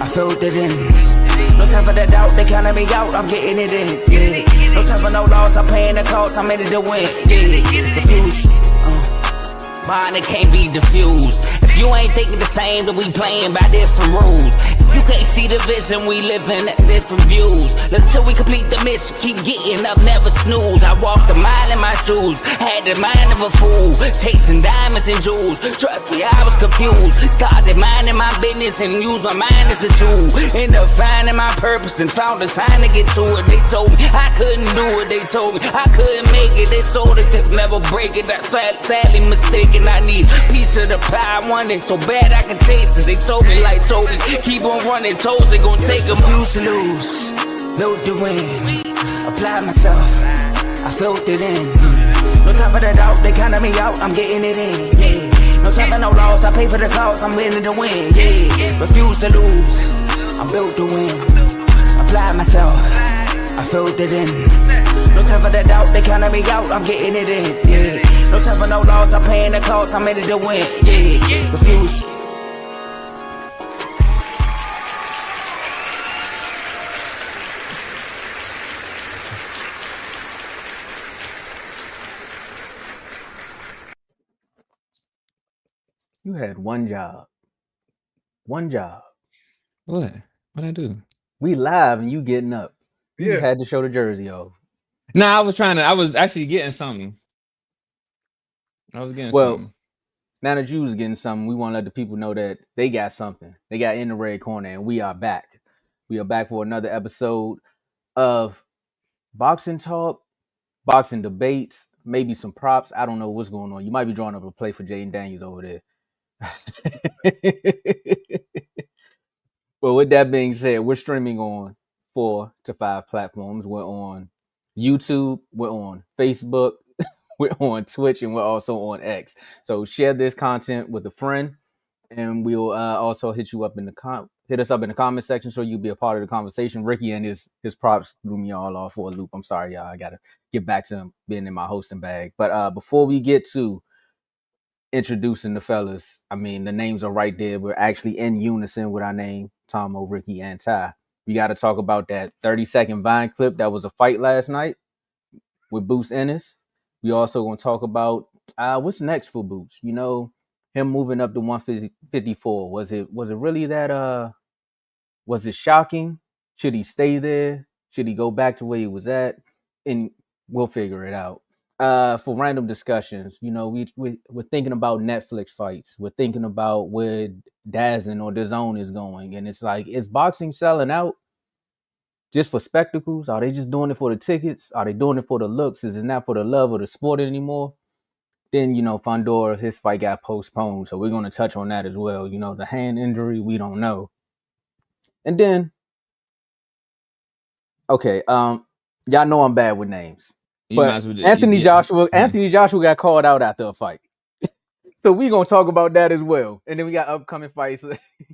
I filled it in. No time for the doubt, they counted me out, I'm getting it in, yeah. No time for no loss, I'm paying the cost, I'm in it to win, yeah. Diffuse, mine, it can't be diffused. If you ain't thinking the same, then we playing by different rules. You can't see the vision, we living at different views. Until we complete the mission, keep getting up, never snooze. I walked a mile in my shoes, had the mind of a fool, chasing diamonds and jewels. Trust me, I was confused. Started minding my business and used my mind as a tool. Ended up finding my purpose and found the time to get to it. They told me I couldn't do it, they told me I couldn't make it. They sold it, could never break it. That's sadly mistaken. I need a piece of the pie, I want it so bad I can taste it. They told me like Toby, keep on running toes, they gon' take a few to lose. Built the win, applied myself, I filled it in. No time for the doubt, they counted me out, I'm getting it in, yeah. No time for no loss, I pay for the cost, I'm winning to win, yeah. Refuse to lose, I'm built to win. Applied myself, I filled it in. No time for the doubt, they counted me out, I'm getting it in, yeah. No time for no loss, I'm paying the cost, I'm in it to win, yeah. Refuse. You had one job. One job. What? What'd I do? We live and you getting up. You just had to show the jersey off. No, I was actually getting something. Something. Now that you was getting something, we want to let the people know that they got something. They got in the red corner, and we are back. We are back for another episode of boxing talk, boxing debates, maybe some props. I don't know what's going on. You might be drawing up a play for Jaden Daniels over there. But with that being said, we're streaming on 4 to 5 platforms. We're on YouTube, we're on Facebook, we're on Twitch, and we're also on X. So share this content with a friend, and we'll also hit us up in the comment section so you'll be a part of the conversation. Ricky and his props threw me all off for a loop. I'm sorry, y'all. I gotta get back to being in my hosting bag. But before we get to introducing the fellas, I mean, the names are right there. We're actually in unison with our name, Tomo, Ricky, and Ty. We got to talk about that 30-second Vine clip that was a fight last night with Boots Ennis. We also going to talk about what's next for Boots. You know, him moving up to 154. Was it really that? Was it shocking? Should he stay there? Should he go back to where he was at? And we'll figure it out. For random discussions, you know, we're thinking about Netflix fights. We're thinking about where DAZN or DAZN is going. And it's like, is boxing selling out just for spectacles? Are they just doing it for the tickets? Are they doing it for the looks? Is it not for the love of the sport anymore? Then, you know, Fondor, his fight got postponed. So we're going to touch on that as well. You know, the hand injury, we don't know. And then, okay, y'all know I'm bad with names. But Anthony Joshua got called out after a fight. So we're going to talk about that as well. And then we got upcoming fights.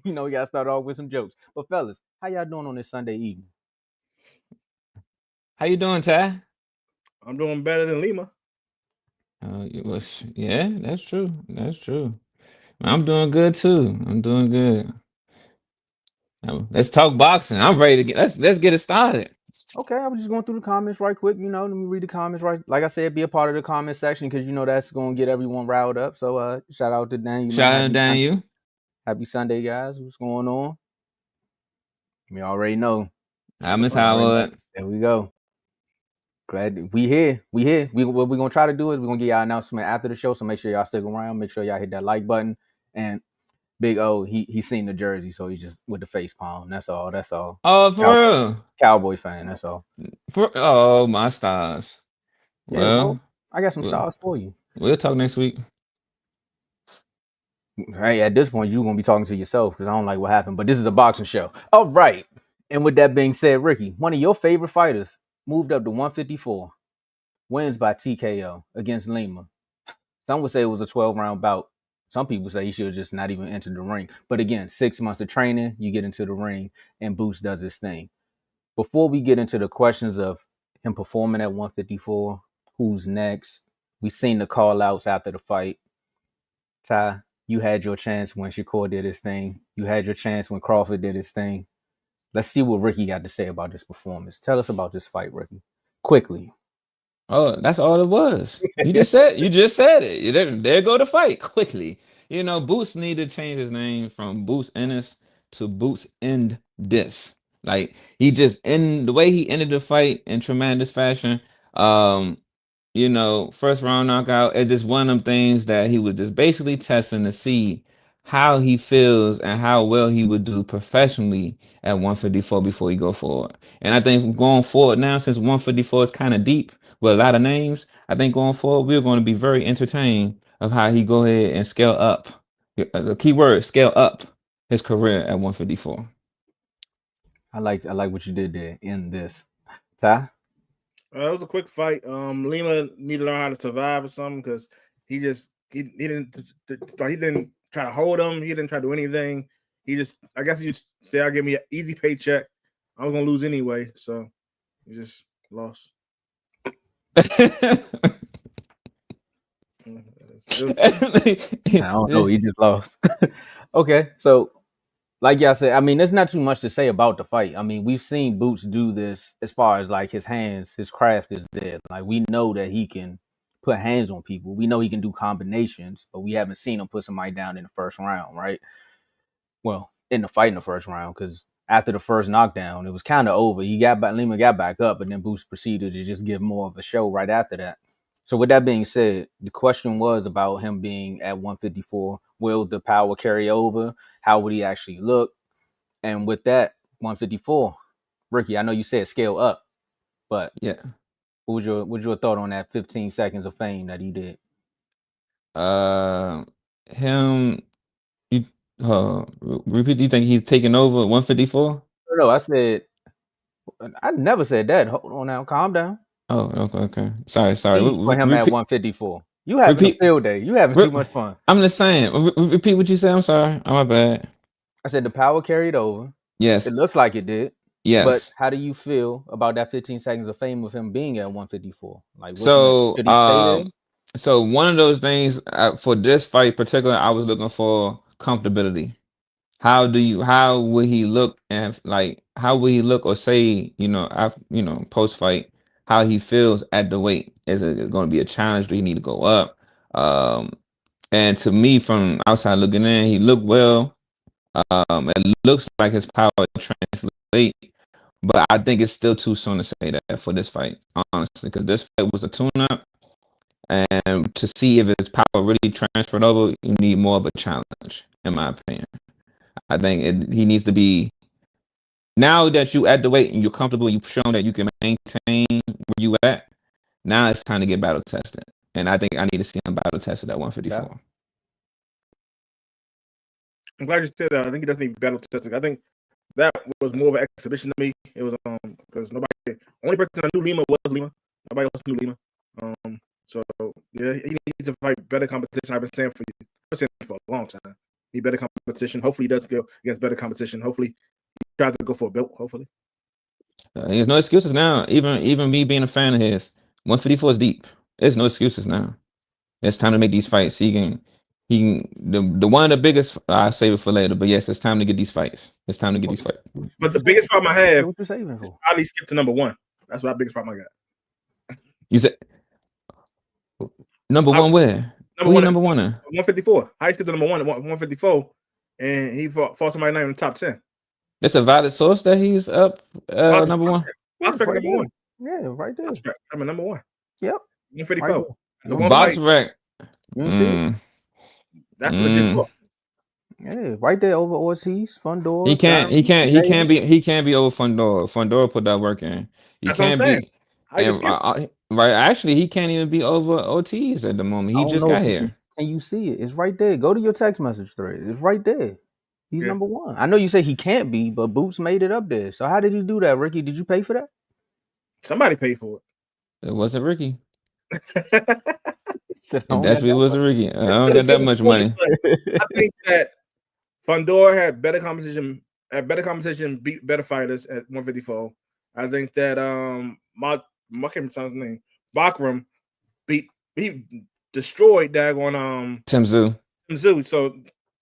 You know, we got to start off with some jokes. But fellas, how y'all doing on this Sunday evening? How you doing, Ty? I'm doing better than Lima. Yeah, that's true. That's true. I'm doing good too. I'm doing good. Let's talk boxing. I'm ready to let's get it started. Okay, I was just going through the comments right quick. You know, let me read the comments right. Like I said, be a part of the comment section because you know that's going to get everyone riled up. So shout out to Daniel. Shout out to Daniel. Happy Sunday, guys. What's going on? We already know. I miss Howard. There we go. Glad we here. What we're going to try to do is we're going to get y'all announcement after the show. So make sure y'all stick around. Make sure y'all hit that like button. And Big O, he's seen the jersey, so he's just with the face palm. That's all. Oh, for real? Cowboy fan. That's all. My stars. Yeah, well, I got some stars for you. We'll talk next week. Hey, at this point, you're gonna be talking to yourself because I don't like what happened. But this is a boxing show. All right. And with that being said, Ricky, one of your favorite fighters moved up to 154, wins by TKO against Lima. Some would say it was a 12-round bout. Some people say he should have just not even entered the ring. But again, 6 months of training, you get into the ring, and Boots does his thing. Before we get into the questions of him performing at 154, who's next? We've seen the call-outs after the fight. Ty, You had your chance when Shakur did his thing. You had your chance when Crawford did his thing. Let's see what Ricky got to say about this performance. Tell us about this fight, Ricky. Quickly. Oh, that's all it was. You just said it. There go the fight quickly. You know, Boots need to change his name from Boots Ennis to Boots End This. Like he just in the way he ended the fight in tremendous fashion. Um, you know, first round knockout. It just one of them things that he was just basically testing to see how he feels and how well he would do professionally at 154 before he go forward. And I think going forward now, since 154 is kind of deep with a lot of names, I think going forward we're going to be very entertained of how he go ahead and scale up. The key word, scale up his career at 154. I like what you did there in this. Ty? It was a quick fight. Lima needed to learn how to survive or something because he didn't try to hold him. He didn't try to do anything. He just said, "I'll give me an easy paycheck. I was gonna lose anyway," so he just lost. I don't know. He just lost. Okay, so like y'all said, I mean, there's not too much to say about the fight. I mean, we've seen Boots do this as far as like his hands, his craft is there. Like we know that he can put hands on people. We know he can do combinations, but we haven't seen him put somebody down in the first round, right? Well, in the fight in the first round, because after the first knockdown, it was kind of over. Lima got back up, but then Boots proceeded to just give more of a show right after that. So with that being said, the question was about him being at 154. Will the power carry over? How would he actually look? And with that, 154, Ricky, I know you said scale up, but yeah. what was your thought on that 15 seconds of fame that he did? Him. You repeat. Do you think he's taking over 154? No, I said I never said that. Hold on now, calm down. Oh, okay. Sorry. For him at Repeat. 154. You having Repeat. a field day. You having too much fun. I'm just saying. Repeat what you said. I'm sorry. Oh, my bad. I said the power carried over. Yes. It looks like it did. Yes. But how do you feel about that 15 seconds of fame of him being at 154? Like, So, should he stay there? So one of those things for this fight, particularly, I was looking for comfortability. How will he look, and like how will he look or say, post fight, how he feels at the weight? Is it going to be a challenge? Do he need to go up? And to me, from outside looking in, he looked well. It looks like his power translate, but I think it's still too soon to say that for this fight, honestly, because this fight was a tune-up, and to see if his power really transferred over, you need more of a challenge, in my opinion. I think he needs to be, now that you at the weight and you're comfortable, you've shown that you can maintain where you at. Now it's time to get battle tested, and I think I need to see him battle tested at 154. Yeah. I'm glad you said that. I think he doesn't need battle testing. I think that was more of an exhibition to me. It was because only person that knew Lima was Lima. Nobody else knew Lima. So yeah, he needs to fight better competition. I've been saying for a long time. Need better competition. Hopefully, he does go against better competition. Hopefully, he tries to go for a belt. Hopefully, there's no excuses now. Even me being a fan of his, 154 is deep. There's no excuses now. It's time to make these fights. The one of the biggest. I'll save it for later. But yes, it's time to get these fights. It's time to get these fights. But the biggest problem I have, what you saving for? I need to skip to number one. That's my biggest problem I got. You said number one where? Number one? 154. I skipped to number one at 154, and he fought somebody not in the top 10. It's a valid source that he's up number one. Number one. Yeah, right there. I'm number one. Yep. 154. Right Box rec. You see it? That's legit. Yeah, right there over Ortiz, Fundora. He can't be over Fundora. Fundora put that work in. He can't be. Right, actually, he can't even be over Ortiz at the moment. He just got here. And you see it. It's right there. Go to your text message thread. It's right there. He's number one. I know you say he can't be, but Boots made it up there. So how did he do that, Ricky? Did you pay for that? Somebody paid for it. It wasn't Ricky. It definitely wasn't Ricky. I don't get that much money. I think that Fundora had better competition, beat better fighters at 154. I think that Bakram he destroyed Dagon Tim Tszyu. Zoo, so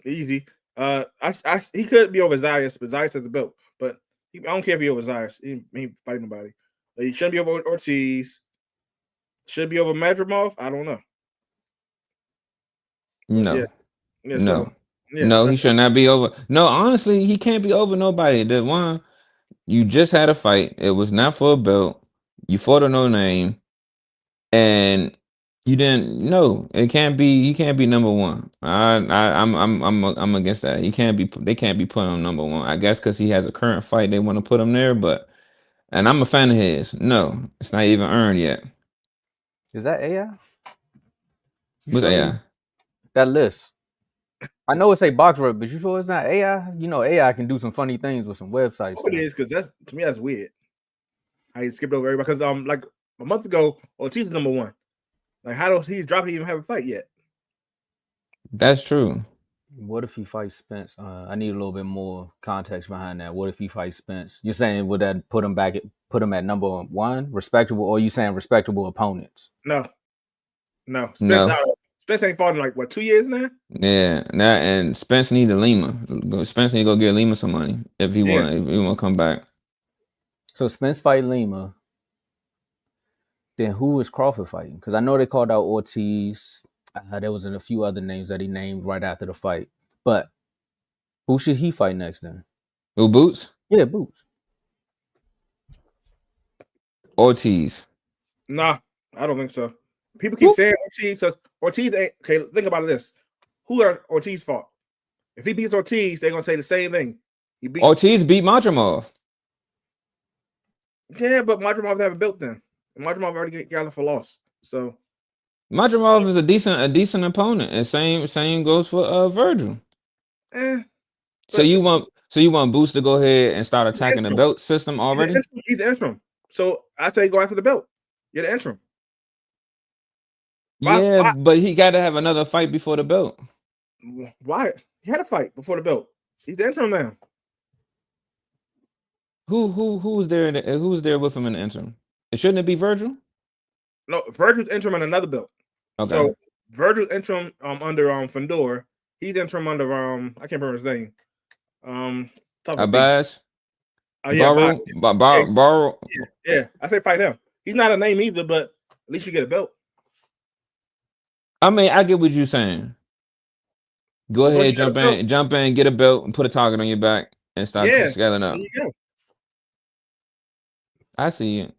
easy. He could be over Zias, but Zias has a belt. But I don't care if he over Zias. He ain't fight nobody. But he shouldn't be over Ortiz. Should be over Madrimov. I don't know. But No, yeah. no, So yeah, no. He that's should not be over. No, honestly, he can't be over nobody. The one you just had a fight. It was not for a belt. You fought a no name, and you didn't. No, it can't be. He can't be number one. I'm against that. He can't be. They can't be putting him number one. I guess because he has a current fight, they want to put him there. But and I'm a fan of his. No, it's not even earned yet. Is that AI? What's AI? That list. I know it's a box rep, but you sure it's not AI? You know, AI can do some funny things with some websites. what it is, because that's to me that's weird. I skipped over everybody because like a month ago, Ortiz was number one. Like how does he drop? He even have a fight yet? That's true. What if he fights Spence? I need a little bit more context behind that. What if he fights Spence? You're saying would that put him at number one, respectable, or you saying respectable opponents? No. Spence, No. Spence ain't fought in like what 2 years now. Yeah, that and Spence need a Lima. Spence need to go get Lima some money if he want to come back. So Spence fight Lima. Then who is Crawford fighting? Because I know they called out Ortiz. There was a few other names that he named right after the fight. But who should he fight next then? Who, Boots? Yeah, Boots. Ortiz. Nah, I don't think so. People keep saying Ortiz. So Ortiz ain't okay. Think about this. Who are Ortiz fought? If he beats Ortiz, they're gonna say the same thing. Ortiz beat Madrimov. Yeah, but Madrimov have a belt then. Madrimov already got off a loss. So Madrimov is a decent opponent, and same goes for Virgil. So you want Boots to go ahead and start attacking the belt system already? He's the interim. So I say go after the belt. You're the interim. Why? But he got to have another fight before the belt. Why? He had a fight before the belt. He's the interim now. Who's there? Who's there with him in the interim? Shouldn't it be Virgil? No, Virgil's interim on another belt. Okay. So Virgil's interim under Fandor. He's interim under I can't remember his name. Abbas. Barrow. Yeah. I say fight him. He's not a name either, but at least you get a belt. I mean, I get what you're saying. Go ahead, jump in, get a belt, and put a target on your back, and start scaling up. I see it.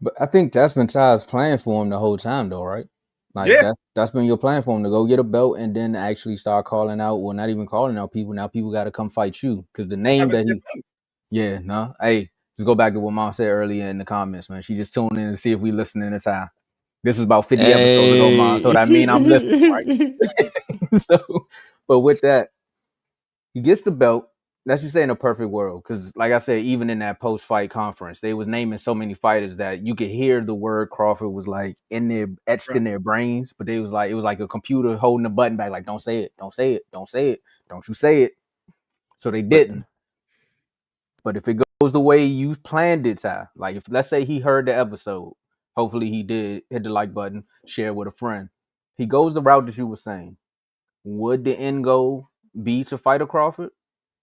But I think that's been Ty's plan for him the whole time, though, right? Like that's been your plan for him to go get a belt and then actually start calling out. Well, not even calling out people. Now people got to come fight you because the name that he. Yeah, no. Hey, just go back to what Mom said earlier in the comments, man. She just tuned in to see if we listening to Ty. This is about 50 episodes ago, Mom. So that mean I'm listening, right? But with that, he gets the belt. Let's just say in a perfect world, because like I said, even in that post-fight conference, they was naming so many fighters that you could hear the word Crawford was like etched in their brains, but it was like a computer holding a button back, like don't say it, don't say it, don't say it, don't you say it. So they didn't. But if it goes the way you planned it, Ty, like if let's say he heard the episode, hopefully he did hit the like button, share with a friend. He goes the route that you were saying. Would the end goal be to fight a Crawford?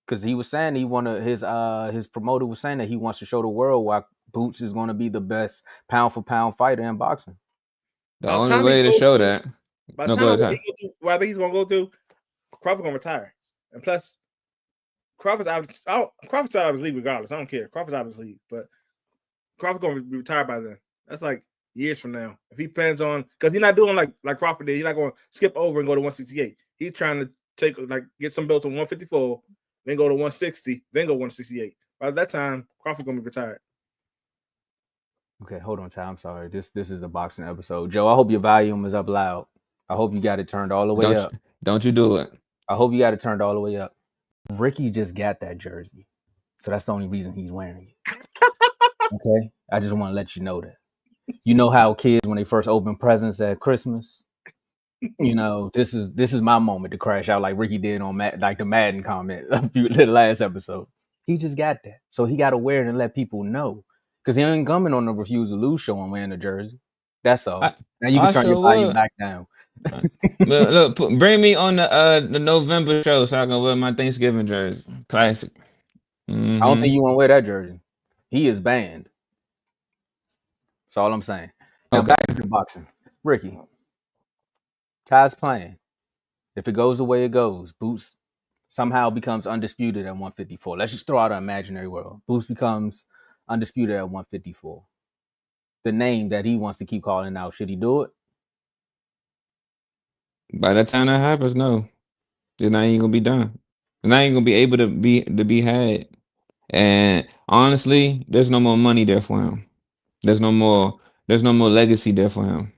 Because he was saying his promoter was saying that he wants to show the world why Boots is going to be the best pound for pound fighter in boxing. The only way to show that. By the time whether he's going to go through, Crawford going to retire, and plus Crawford's out of his league regardless. I don't care. Crawford's out of his league, but Crawford's going to be retired by then. That's like years from now. If he plans on, because he's not doing like Crawford did. He's not going to skip over and go to 168. He's trying to get some belts on 154. Then go to 160, then go 168. By that time, Crawford's gonna be retired. Okay, hold on, Ty. I'm sorry. This is a boxing episode. Joe, I hope your volume is up loud. I hope you got it turned all the way up. Don't you do it. I hope you got it turned all the way up. Ricky just got that jersey. So that's the only reason he's wearing it. Okay? I just want to let you know that. You know how kids, when they first open presents at Christmas, you know, this is my moment to crash out like Ricky did on the Madden comment the last episode. He just got that. So he got to wear it and let people know. Because he ain't coming on the Refuse to Lose show and wearing the jersey. That's all. I, Now you can I turn your sure volume would. back down. But look, bring me on the November show so I can wear my Thanksgiving jersey. Classic. I don't think Mm-hmm. you want to wear that jersey. He is banned. That's all I'm saying. Now Okay. back to boxing. Ricky, Ty's plan. If it goes the way it goes, Boots somehow becomes undisputed at 154. Let's just throw out an imaginary world. Boots becomes undisputed at 154. The name that he wants to keep calling out, should he do it? By the time that happens, no, then I ain't gonna be done. And I ain't gonna be able to be had. And honestly, there's no more money there for him. There's no more. There's no more legacy there for him.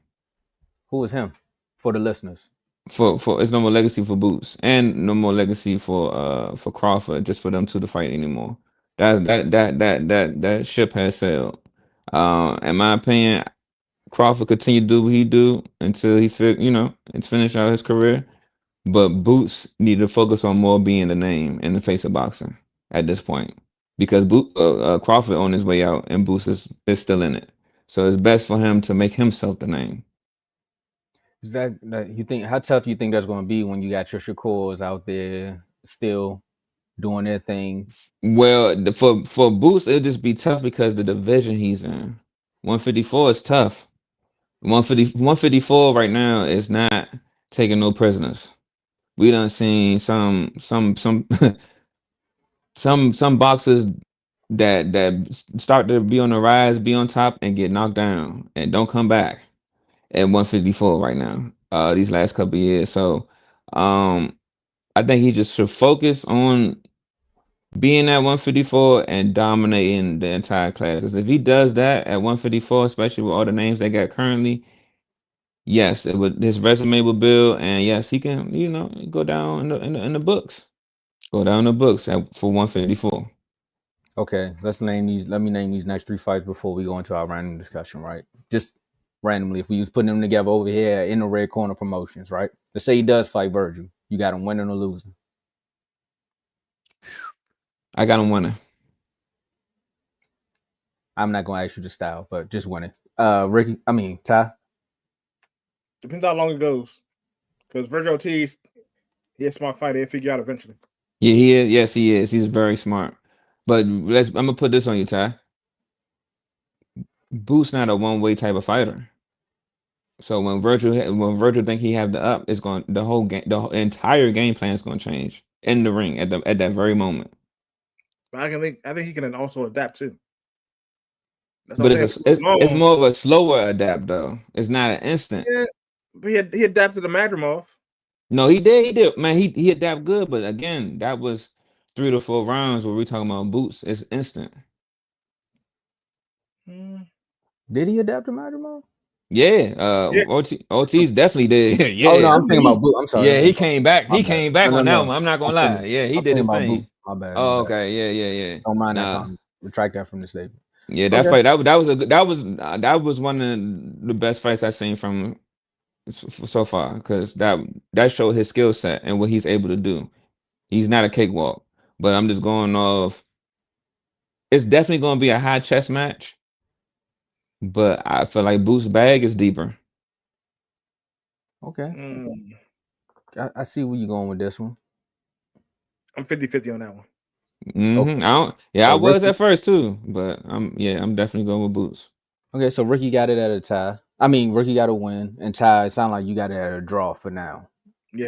Who is him? For the listeners. For it's no more legacy for Boots, and no more legacy for Crawford. Just for them two to fight anymore. That ship has sailed. In my opinion, Crawford continue to do what he do until it's finished out his career. But Boots need to focus on more being the name in the face of boxing at this point, because Crawford on his way out and Boots is still in it. So it's best for him to make himself the name. Is that you think? How tough you think that's going to be when you got your Shakurs out there still doing their thing? Well, for Boots, it'll just be tough because the division he's in. 154 is tough. 154 right now is not taking no prisoners. We done seen some some boxers that start to be on the rise, be on top, and get knocked down and don't come back at 154 right now. These last couple of years. So I think he just should focus on being at 154 and dominating the entire class. 'Cause if he does that at 154, especially with all the names they got currently, yes, his resume will build, and yes, he can, go down in the books. Go down the books for 154. Okay, let's name these. Let me name these next 3 fights before we go into our random discussion. Right, just randomly, if we was putting them together over here in the Red Corner Promotions, right? Let's say he does fight Virgil. You got him winning or losing. I got him winning. I'm not going to ask you the style, but just winning. Ty. Depends how long it goes. Because Virgil Ortiz, he's a smart fighter. He'll figure out eventually. Yeah, he is. Yes, he is. He's very smart. But I'm gonna put this on you, Ty. Boots not a one-way type of fighter. So when Virgil think he have the up, it's going the whole game, the entire game plan is going to change in the ring at that very moment. But I think he can also adapt too. That's But what I'm saying. it's more of a slower adapt though. It's not an instant. Yeah, but he adapted to Madrimov. No, he did. Man, he adapt good. But again, that was 3 to 4 rounds where we talking about Boots. It's instant. Did he adapt to Madrimov? Yeah, Yeah. Ortiz definitely did. Yeah. Oh no, I'm thinking about Boots. I'm sorry. Yeah, he came back. My He bad. came back No, on no, that no. one. I'm not gonna lie. Yeah, he I'm did his thinking about thing. Boots. My bad. Oh, my bad. okay. Yeah. Don't mind that Nah. comment. Retract that from the statement. Yeah, that Okay. fight that was one of the best fights I've seen from so far, because that showed his skill set and what he's able to do. He's not a cakewalk, but I'm just going off. It's definitely going to be a high chess match, but I feel like Boots' bag is deeper. Okay. I see where you're going with this one. I'm 50-50 on that one. Mm-hmm. Okay. I So was Ricky, at first too, but I'm definitely going with Boots. okay, so Ricky got it at a tie. Ricky got a win, and Ty, it sounds like you got it at a draw for now. Yeah.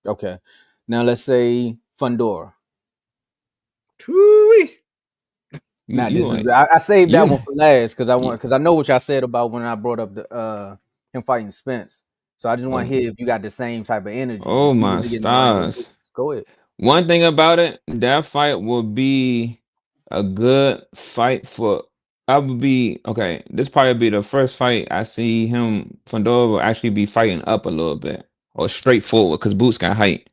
Okay. Now let's say Fundora. Too-wee. Now I saved that one for last because I know what y'all said about when I brought up the him fighting Spence. So I just want to hear if you got the same type of energy. Oh my stars. Go ahead. One thing about it, that fight will be a good fight for. I would be okay. This probably be the first fight I see him. Fundora will actually be fighting up a little bit or straight forward because Boots got height.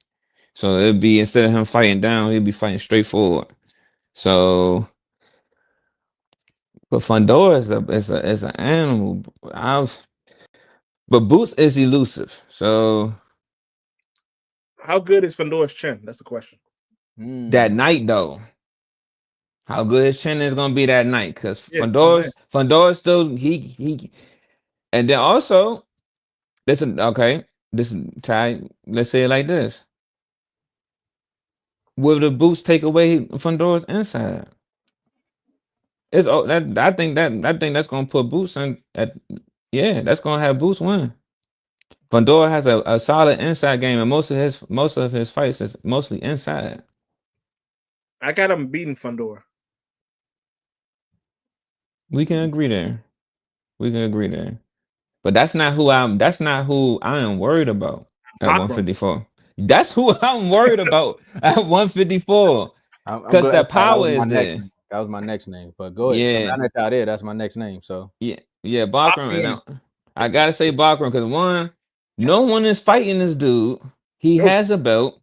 So it'd be, instead of him fighting down, he'd be fighting straight forward. So, but Fundora is an animal. But Boots is elusive. So how good is Fundora's chin? That's the question. That night though. How good his chin is gonna be that night? Because Fundora still And then also, listen, okay, this Ty, let's say it like this. Will the boots take away Fundora's inside? It's that I think that's gonna put Boots in at yeah, that's gonna have Boots win. Fundora has a solid inside game, and most of his fights is mostly inside. I got him beating Fundora. We can agree there. We can agree there. But that's not who I am worried about at Bachram. 154. That's who I'm worried about at 154. I'm Because glad the that power was my is next. there. That was my next name. But go ahead. So Yeah. now that's out there. That's my next name. So Yeah, Bachram. Bachram. I gotta say Bachram because one, no one is fighting this dude. He Nope. has a belt,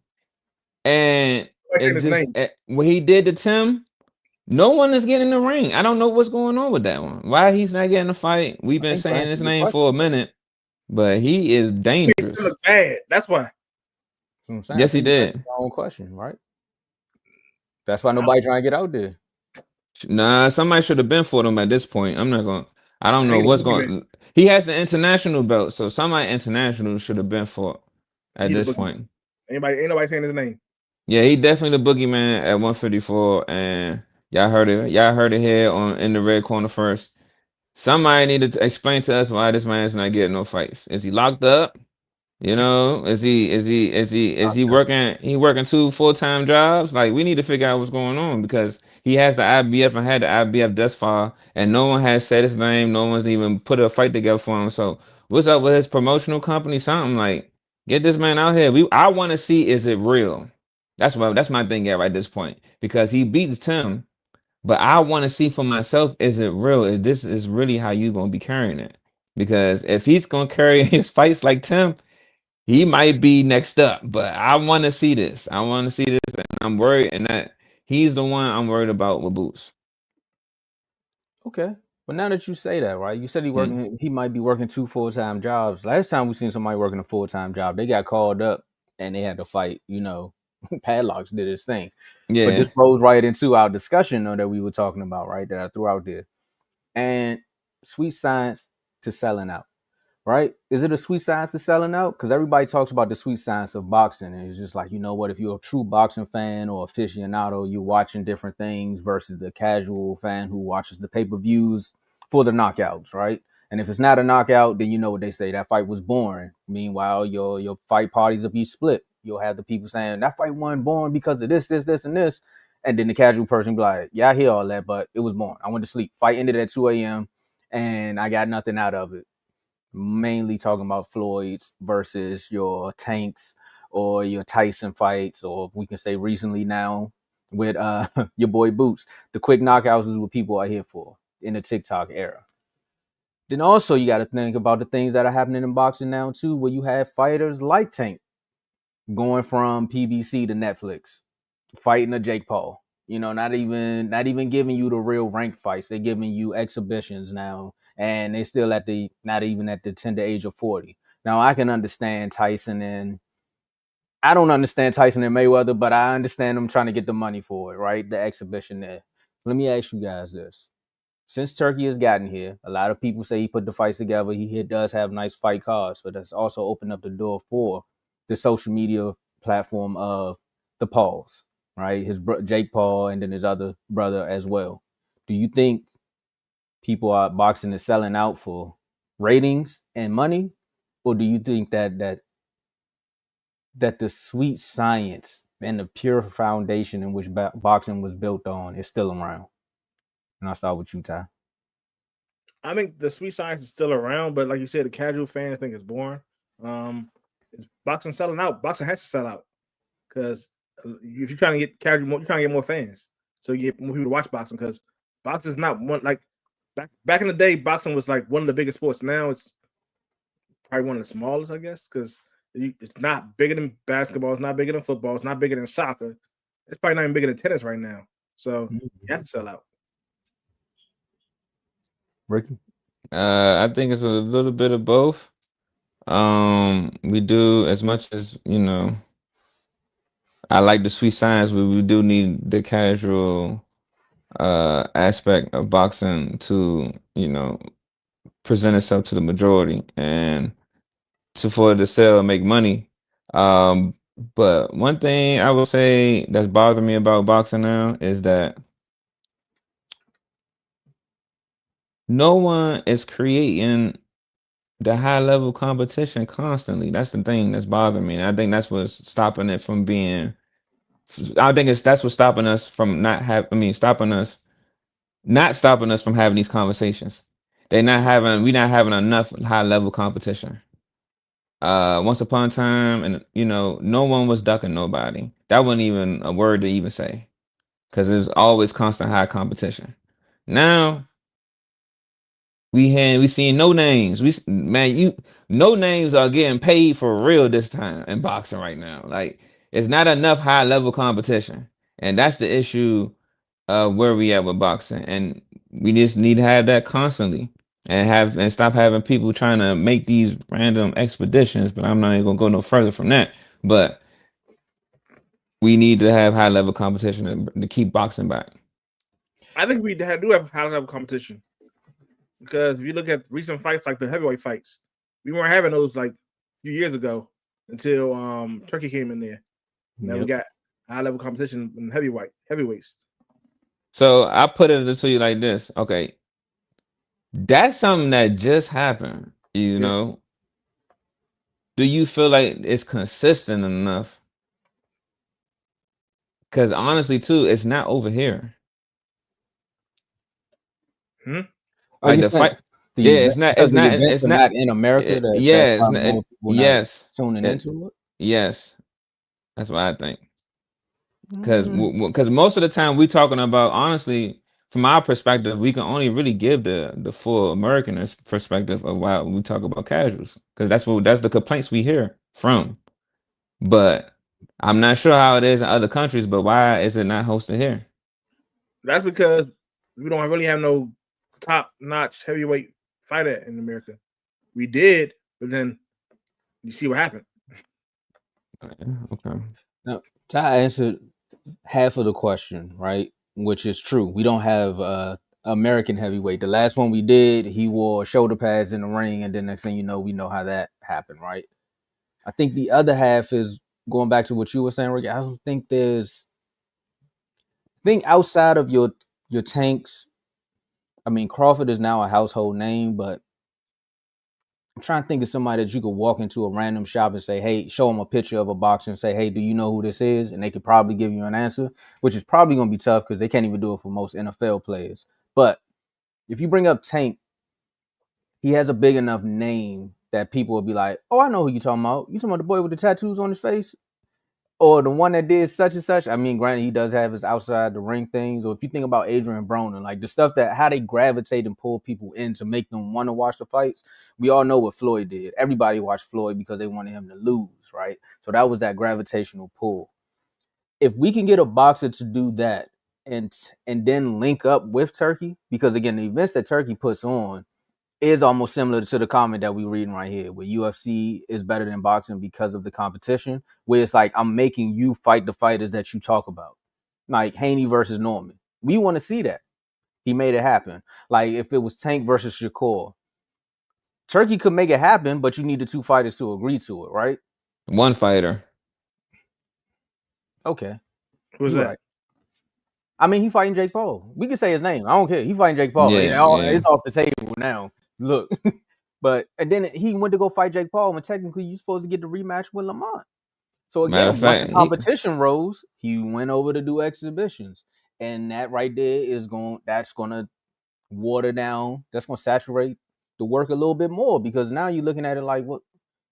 and What's it his just name? what he did to Tim. No one is getting in the ring. I don't know what's going on with that one. Why he's not getting a fight? We've been ain't gonna saying answer his your name for a question. minute, but he is Makes him dangerous. look bad. That's why. That's what I'm saying. Yes, he People answer did. their own question, right? That's why nobody trying to get out there. Nah, somebody should have been for them at this point. I'm not going. I don't know Ain't what's no going. He has the international belt, so somebody international should have been for at He the this boogeyman. point. Ain't nobody saying his name. Yeah, he definitely the boogeyman at 154, and y'all heard it. Y'all heard it here on in the red corner first. Somebody needed to explain to us why this man's not getting no fights. Is he locked up? You know, is he working? He working 2 full-time jobs? Like we need to figure out what's going on because he has the IBF and had the IBF thus far, and no one has said his name. No one's even put a fight together for him. So what's up with his promotional company? Something like get this man out here. I want to see is it real? That's my thing at right this point because he beats Tim, but I want to see for myself is it real? Is this is really how you gonna be carrying it? Because if he's gonna carry his fights like Tim. He might be next up, but I want to see this. I want to see this, and I'm worried. And that he's the one I'm worried about with Boots. Okay. But now that you say that, right? You said Hmm. he might be working 2 full-time jobs. Last time we seen somebody working a full-time job, they got called up and they had to fight, Padlocks did his thing. But Yeah, this rolls right into our discussion though that we were talking about, right? That I threw out there. And sweet science to selling out. Right? Is it a sweet science to selling out? Because everybody talks about the sweet science of boxing, and it's just like, you know what, if you're a true boxing fan or aficionado, you're watching different things versus the casual fan who watches the pay-per-views for the knockouts, right? And if it's not a knockout, then you know what they say, that fight was boring. Meanwhile, your fight parties will be split. You'll have the people saying that fight wasn't boring because of this, and this. And then the casual person be like, yeah, I hear all that, but it was boring. I went to sleep. Fight ended at 2 a.m. and I got nothing out of it. Mainly talking about Floyd's versus your Tanks or your Tyson fights, or we can say recently now with your boy Boots. The quick knockouts is what people are here for in the TikTok era. Then also you got to think about the things that are happening in boxing now too, where you have fighters like Tank going from PBC to Netflix, fighting a Jake Paul. Not even giving you the real ranked fights. They're giving you exhibitions now, and they're still not even at the tender age of 40. Now I can understand Tyson and I don't understand Tyson and Mayweather, but I understand them trying to get the money for it, right? The exhibition there. Let me ask you guys this. Since Turkey has gotten here, a lot of people say he put the fights together. He does have nice fight cards, but that's also opened up the door for the social media platform of the Pauls, right? Jake Paul and then his other brother as well. Do you think people are boxing is selling out for ratings and money, or do you think that the sweet science and the pure foundation in which boxing was built on is still around? And I'll start with you, Ty. I think the sweet science is still around, but like you said, the casual fans think it's boring. Boxing selling out. Boxing has to sell out because if you're trying to get casual, you're trying to get more fans, so you get more people to watch boxing. Because boxing is not one like back in the day. Boxing was like one of the biggest sports. Now it's probably one of the smallest, I guess, because it's not bigger than basketball. It's not bigger than football. It's not bigger than soccer. It's probably not even bigger than tennis right now. So you have to sell out. Ricky? I think it's a little bit of both. We do as much as I like the sweet science, but we do need the casual aspect of boxing to present itself to the majority and for it to sell and make money. But one thing I will say that's bothering me about boxing now is that no one is creating the high level competition constantly. That's the thing that's bothering me. And I think that's what's stopping it from being. I think that's what's stopping us from not stopping us from having these conversations. We're not having enough high level competition. Once upon a time, and no one was ducking nobody. That wasn't even a word to even say, because there's always constant high competition. Now we seeing no names. No names are getting paid for real this time in boxing right now. Like, it's not enough high level competition, and that's the issue of where we at with boxing. And we just need to have that constantly, and stop having people trying to make these random expeditions. But I'm not even gonna go no further from that. But we need to have high level competition to keep boxing back. I think we do have high level competition, because if you look at recent fights like the heavyweight fights, we weren't having those like a few years ago until Turkey came in there. Now we got high level competition in heavyweights. So I put it to you like this. Okay, that's something that just happened. You know, do you feel like it's consistent enough? Because honestly, too, it's not over here. Like the fight. It's not in America. Yes. Tuning into it. Yes, that's what I think. Because most of the time we talking about, honestly, from our perspective, we can only really give the full American perspective of why we talk about casuals, because that's the complaints we hear from. But I'm not sure how it is in other countries. But why is it not hosted here? That's because we don't really have no top-notch heavyweight fighter in America. We did, but then you see what happened. Okay. Now, Ty answered half of the question, right? Which is true. We don't have American heavyweight. The last one we did, he wore shoulder pads in the ring, and then next thing you know, we know how that happened, right? I think the other half is going back to what you were saying, Rick. I don't think outside of your Tanks. I mean, Crawford is now a household name, but I'm trying to think of somebody that you could walk into a random shop and say, hey, show them a picture of a boxer and say, hey, do you know who this is? And they could probably give you an answer, which is probably going to be tough because they can't even do it for most NFL players. But if you bring up Tank, he has a big enough name that people will be like, oh, I know who you're talking about. You talking about the boy with the tattoos on his face? Or the one that did such and such. I mean, granted, he does have his outside the ring things. Or if you think about Adrian Broner, like the stuff that how they gravitate and pull people in to make them want to watch the fights. We all know what Floyd did. Everybody watched Floyd because they wanted him to lose, right? So that was that gravitational pull. If we can get a boxer to do that and then link up with Turkey, because again, the events that Turkey puts on is almost similar to the comment that we're reading right here, where UFC is better than boxing because of the competition, where it's like, I'm making you fight the fighters that you talk about. Like Haney versus Norman. We want to see that. He made it happen. Like if it was Tank versus Shakur. Turkey could make it happen, but you need the two fighters to agree to it, right? One fighter. Okay. Who's that? Right. I mean, he fighting Jake Paul. We can say his name. I don't care. He fighting Jake Paul. It's off the table now. Look. But and then he went to go fight Jake Paul, and technically you're supposed to get the rematch with Lamont. So again, once the competition rose, he went over to do exhibitions, and that right there that's gonna water down. That's gonna saturate the work a little bit more, because now you're looking at it like, what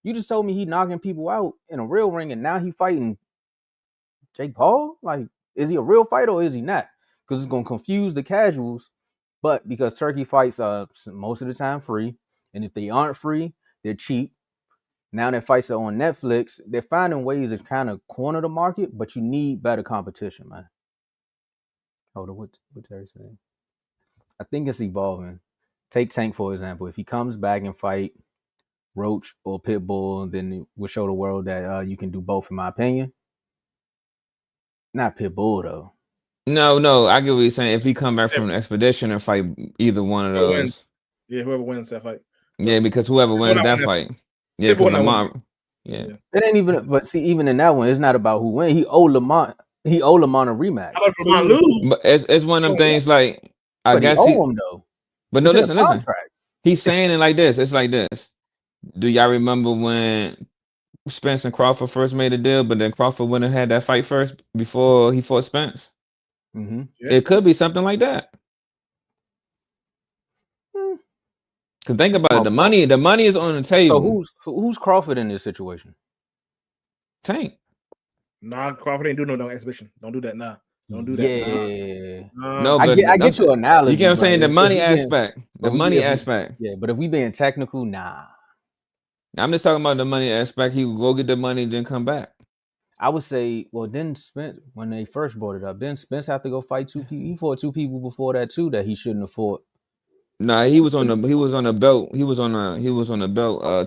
you just told me, he knocking people out in a real ring, and now he fighting Jake Paul. Like, is he a real fighter or is he not? Because it's gonna confuse the casuals. But because Turkey fights most of the time free. And if they aren't free, they're cheap. Now that fights are on Netflix, they're finding ways to kind of corner the market, but you need better competition, man. Hold on, what Terry saying? I think it's evolving. Take Tank, for example. If he comes back and fight Roach or Pitbull, then we'll show the world that you can do both, in my opinion. Not Pitbull, though. No, I get what you're saying. If he come back from an expedition and fight either one of those. Yeah, whoever wins that fight. Yeah, because whoever wins that fight. Yeah, because Lamont. Yeah. It ain't even. But see, even in that one, it's not about who wins. He owe Lamont. He owe Lamont a rematch. How about Lamont lose? But it's one of them things like I guess he owe him though. But no, It's in listen. the contract. He's saying it like this. It's like this. Do y'all remember when Spence and Crawford first made a deal, but then Crawford went and had that fight first before he fought Spence? Mm-hmm. Yeah. It could be something like that. Because think about it, the money is on the table. So who's Crawford in this situation? Tank. Nah, Crawford ain't do no exhibition. Don't do that now. Don't do that. Yeah. No, but I get your analogy. You get what I'm saying? The money aspect. The money aspect. Yeah, but if we being technical, nah. I'm just talking about the money aspect. He would go get the money, then come back. I would say, well, then Spence, when they first brought it up, then Spence have to go fight two people. He fought two people before that too that he shouldn't have fought. Nah, he was on a belt. He was on a belt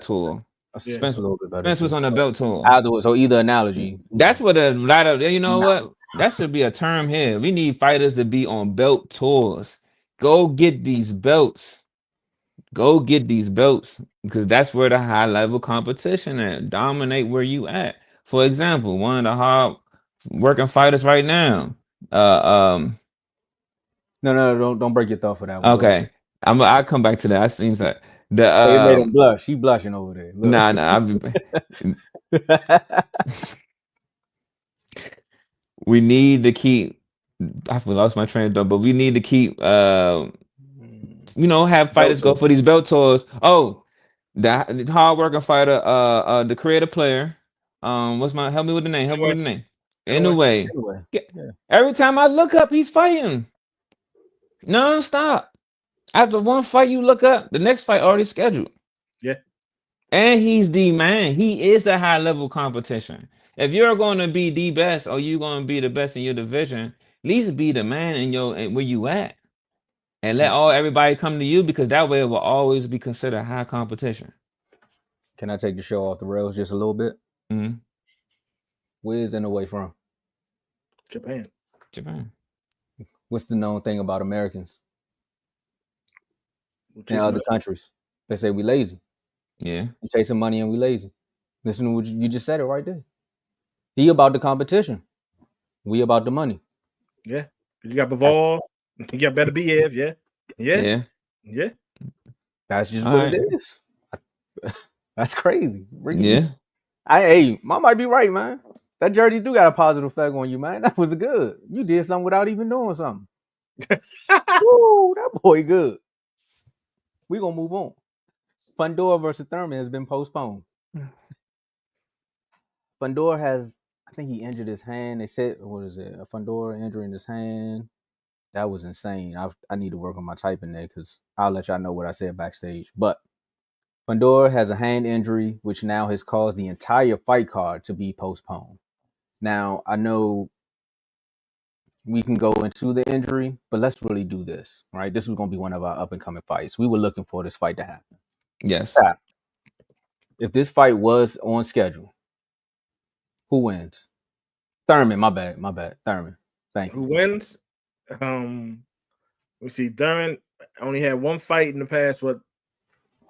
tour. Yeah, Spence was on a belt tour. Either analogy. That's what a lot of what? That should be a term here. We need fighters to be on belt tours. Go get these belts. Go get these belts because that's where the high level competition at. Dominate where you at. For example, one of the hard working fighters right now. No, don't break your thought for that one. Okay. I'll come back to that. It seems like it made him blush. He blushing over there. Look. Nah. We need to keep. I lost my train of thought, but we need to keep. Have fighters go for these belt tours. Oh, the hard working fighter. The creative player. Help me with the name. Anyway. Yeah. Every time I look up, he's fighting non-stop. After one fight, you look up, the next fight already scheduled. Yeah. And he's the man. He is the high level competition. If you're going to be the best or you're going to be the best in your division, at least be the man in where you at. And let everybody come to you because that way it will always be considered high competition. Can I take the show off the rails just a little bit? Mm-hmm. Where's in the way from? Japan. What's the known thing about Americans? In other countries, they say we lazy. Yeah, we chasing money and we lazy. Listen to what you just said it right there. He about the competition. We about the money. Yeah, you got Bivol. You got Better BF. Yeah. That's just what it is. That's crazy. Yeah. I might be right, man. That jersey do got a positive effect on you, man. That was good. You did something without even doing something. Woo, that boy good. We gonna move on. Fundora versus Thurman has been postponed. Fundora has, I think he injured his hand. They said, what is it? A Fundora injury in his hand. That was insane. I need to work on my typing there because I'll let y'all know what I said backstage. But Fundora has a hand injury, which now has caused the entire fight card to be postponed. Now, I know we can go into the injury, but let's really do this, right? This was going to be one of our up-and-coming fights. We were looking for this fight to happen. Yes. If this fight was on schedule, who wins? Thurman, my bad. Thurman. Thank you. Who wins? We see Thurman only had one fight in the past,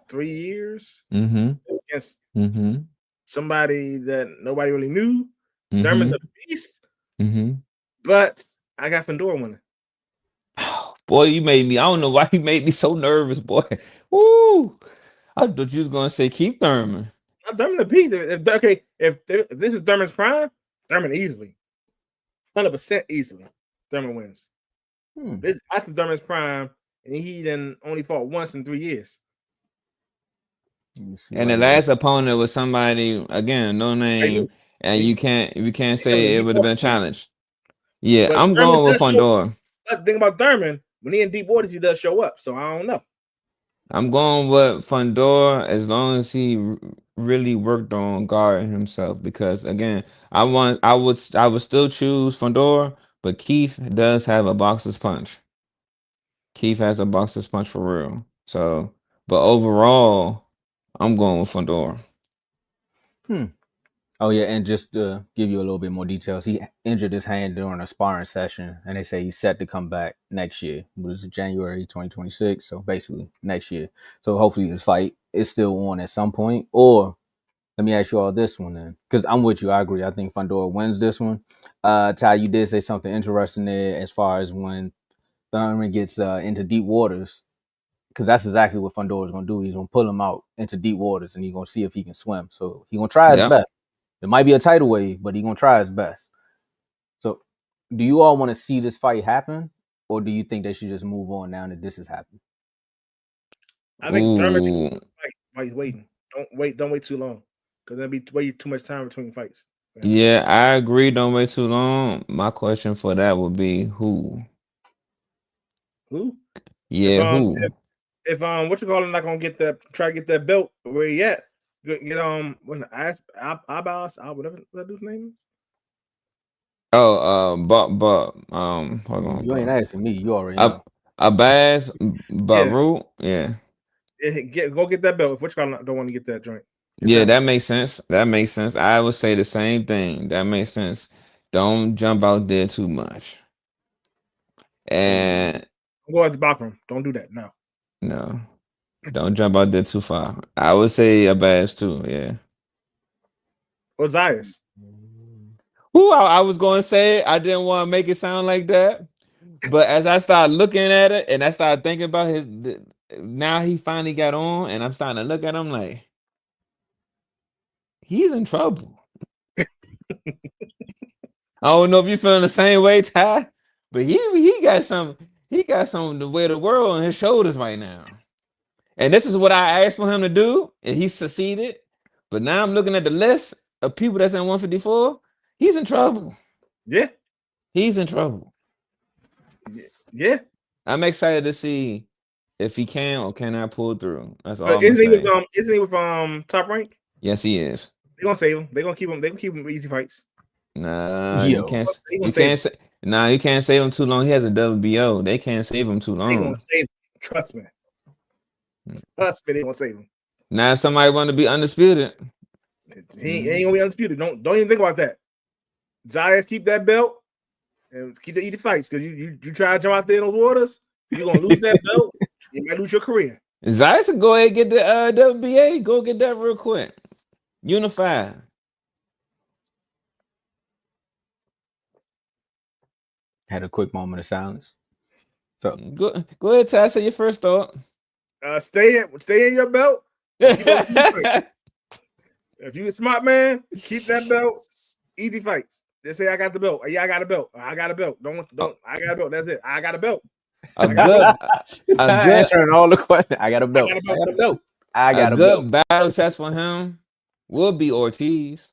3 years? Mm-hmm. Against somebody that nobody really knew. Mm-hmm. Thurman's a beast. Mm-hmm. But I got Fundora winning. Oh, boy, you made me. I don't know why you made me so nervous, boy. Woo! I thought you was gonna say keep Thurman. Thurman the beast. If this is Thurman's prime, Thurman easily, 100% easily. Thurman wins. This after Thurman's prime, and he then only fought once in 3 years. And the last opponent was somebody again, no name, and you can't say it would have been a challenge. Yeah, I'm going with Fundora. The thing about Thurman, when he in deep waters, he does show up. So I don't know. I'm going with Fundora as long as he really worked on guarding himself. Because again, I would still choose Fundora, but Keith does have a boxer's punch. Keith has a boxer's punch for real. So, but overall, I'm going with Fundora. Oh yeah, and just to give you a little bit more details, he injured his hand during a sparring session, and they say he's set to come back next year. It was January 2026, so basically next year. So hopefully this fight is still on at some point. Or let me ask you all this one then, because I'm with you. I agree. I think Fundora wins this one. Ty, you did say something interesting there as far as when Thurman gets into deep waters, because that's exactly what Fundora's gonna do. He's gonna pull him out into deep waters, and he's gonna see if he can swim. So he's gonna try his Yep. best. It might be a tidal wave, but he's gonna try his best. So, do you all want to see this fight happen, or do you think they should just move on now that this has happened? I think Thurman's Ooh. fight while he's waiting. Don't wait too long, because there'll be way too much time between fights. Yeah, I agree. Don't wait too long. My question for that would be who? Who? Yeah, who? If what you call him not gonna try to get that belt where he at? Get when the Abbas, whatever that dude's name is. Oh, hold on, You ain't bro. asking me. You already know. Abbas Baru. Yeah. Go get that belt. If what you call him don't want to get that joint. Yeah, that makes sense. That makes sense. I would say the same thing. That makes sense. Don't jump out there too much. And go at the bathroom. Don't do that. no, don't jump out there too far. I would say Abbas too. Yeah. Or Zayas. Who I was going to say, I didn't want to make it sound like that. But as I started looking at it and I started thinking about now he finally got on, and I'm starting to look at him like he's in trouble. I don't know if you're feeling the same way, Ty, but he got some the weight of the world on his shoulders right now. And this is what I asked for him to do, and he succeeded. But now I'm looking at the list of people that's in 154. He's in trouble. Yeah. He's in trouble. Yeah. I'm excited to see if he can or cannot pull through. That's all I'm Isn't saying. he with Top Rank? Yes, he is. They're gonna save him. They're gonna keep him. They gonna keep him with easy fights. Nah, you can't save him too long. He has a WBO. They can't save him too long. They gonna save him. Trust me. Trust me, they gonna save him. Now if somebody want to be undisputed. He ain't gonna be undisputed. Don't even think about that. Zayas, keep that belt and keep the easy fights, because you try to jump out there in those waters, you're gonna lose that belt. You might lose your career. Zayas can go ahead and get the WBA. Go get that real quick. Unify. Had a quick moment of silence. So go ahead, Ty. Say your first thought. Stay in your belt. If you a smart man, keep that belt. Easy fights. They say I got the belt. Yeah, I got a belt. I got a belt. Don't. I got a belt. That's it. I got a belt. Answering all the questions. I got a belt. I got a belt. I got a good battle test for him will be Ortiz.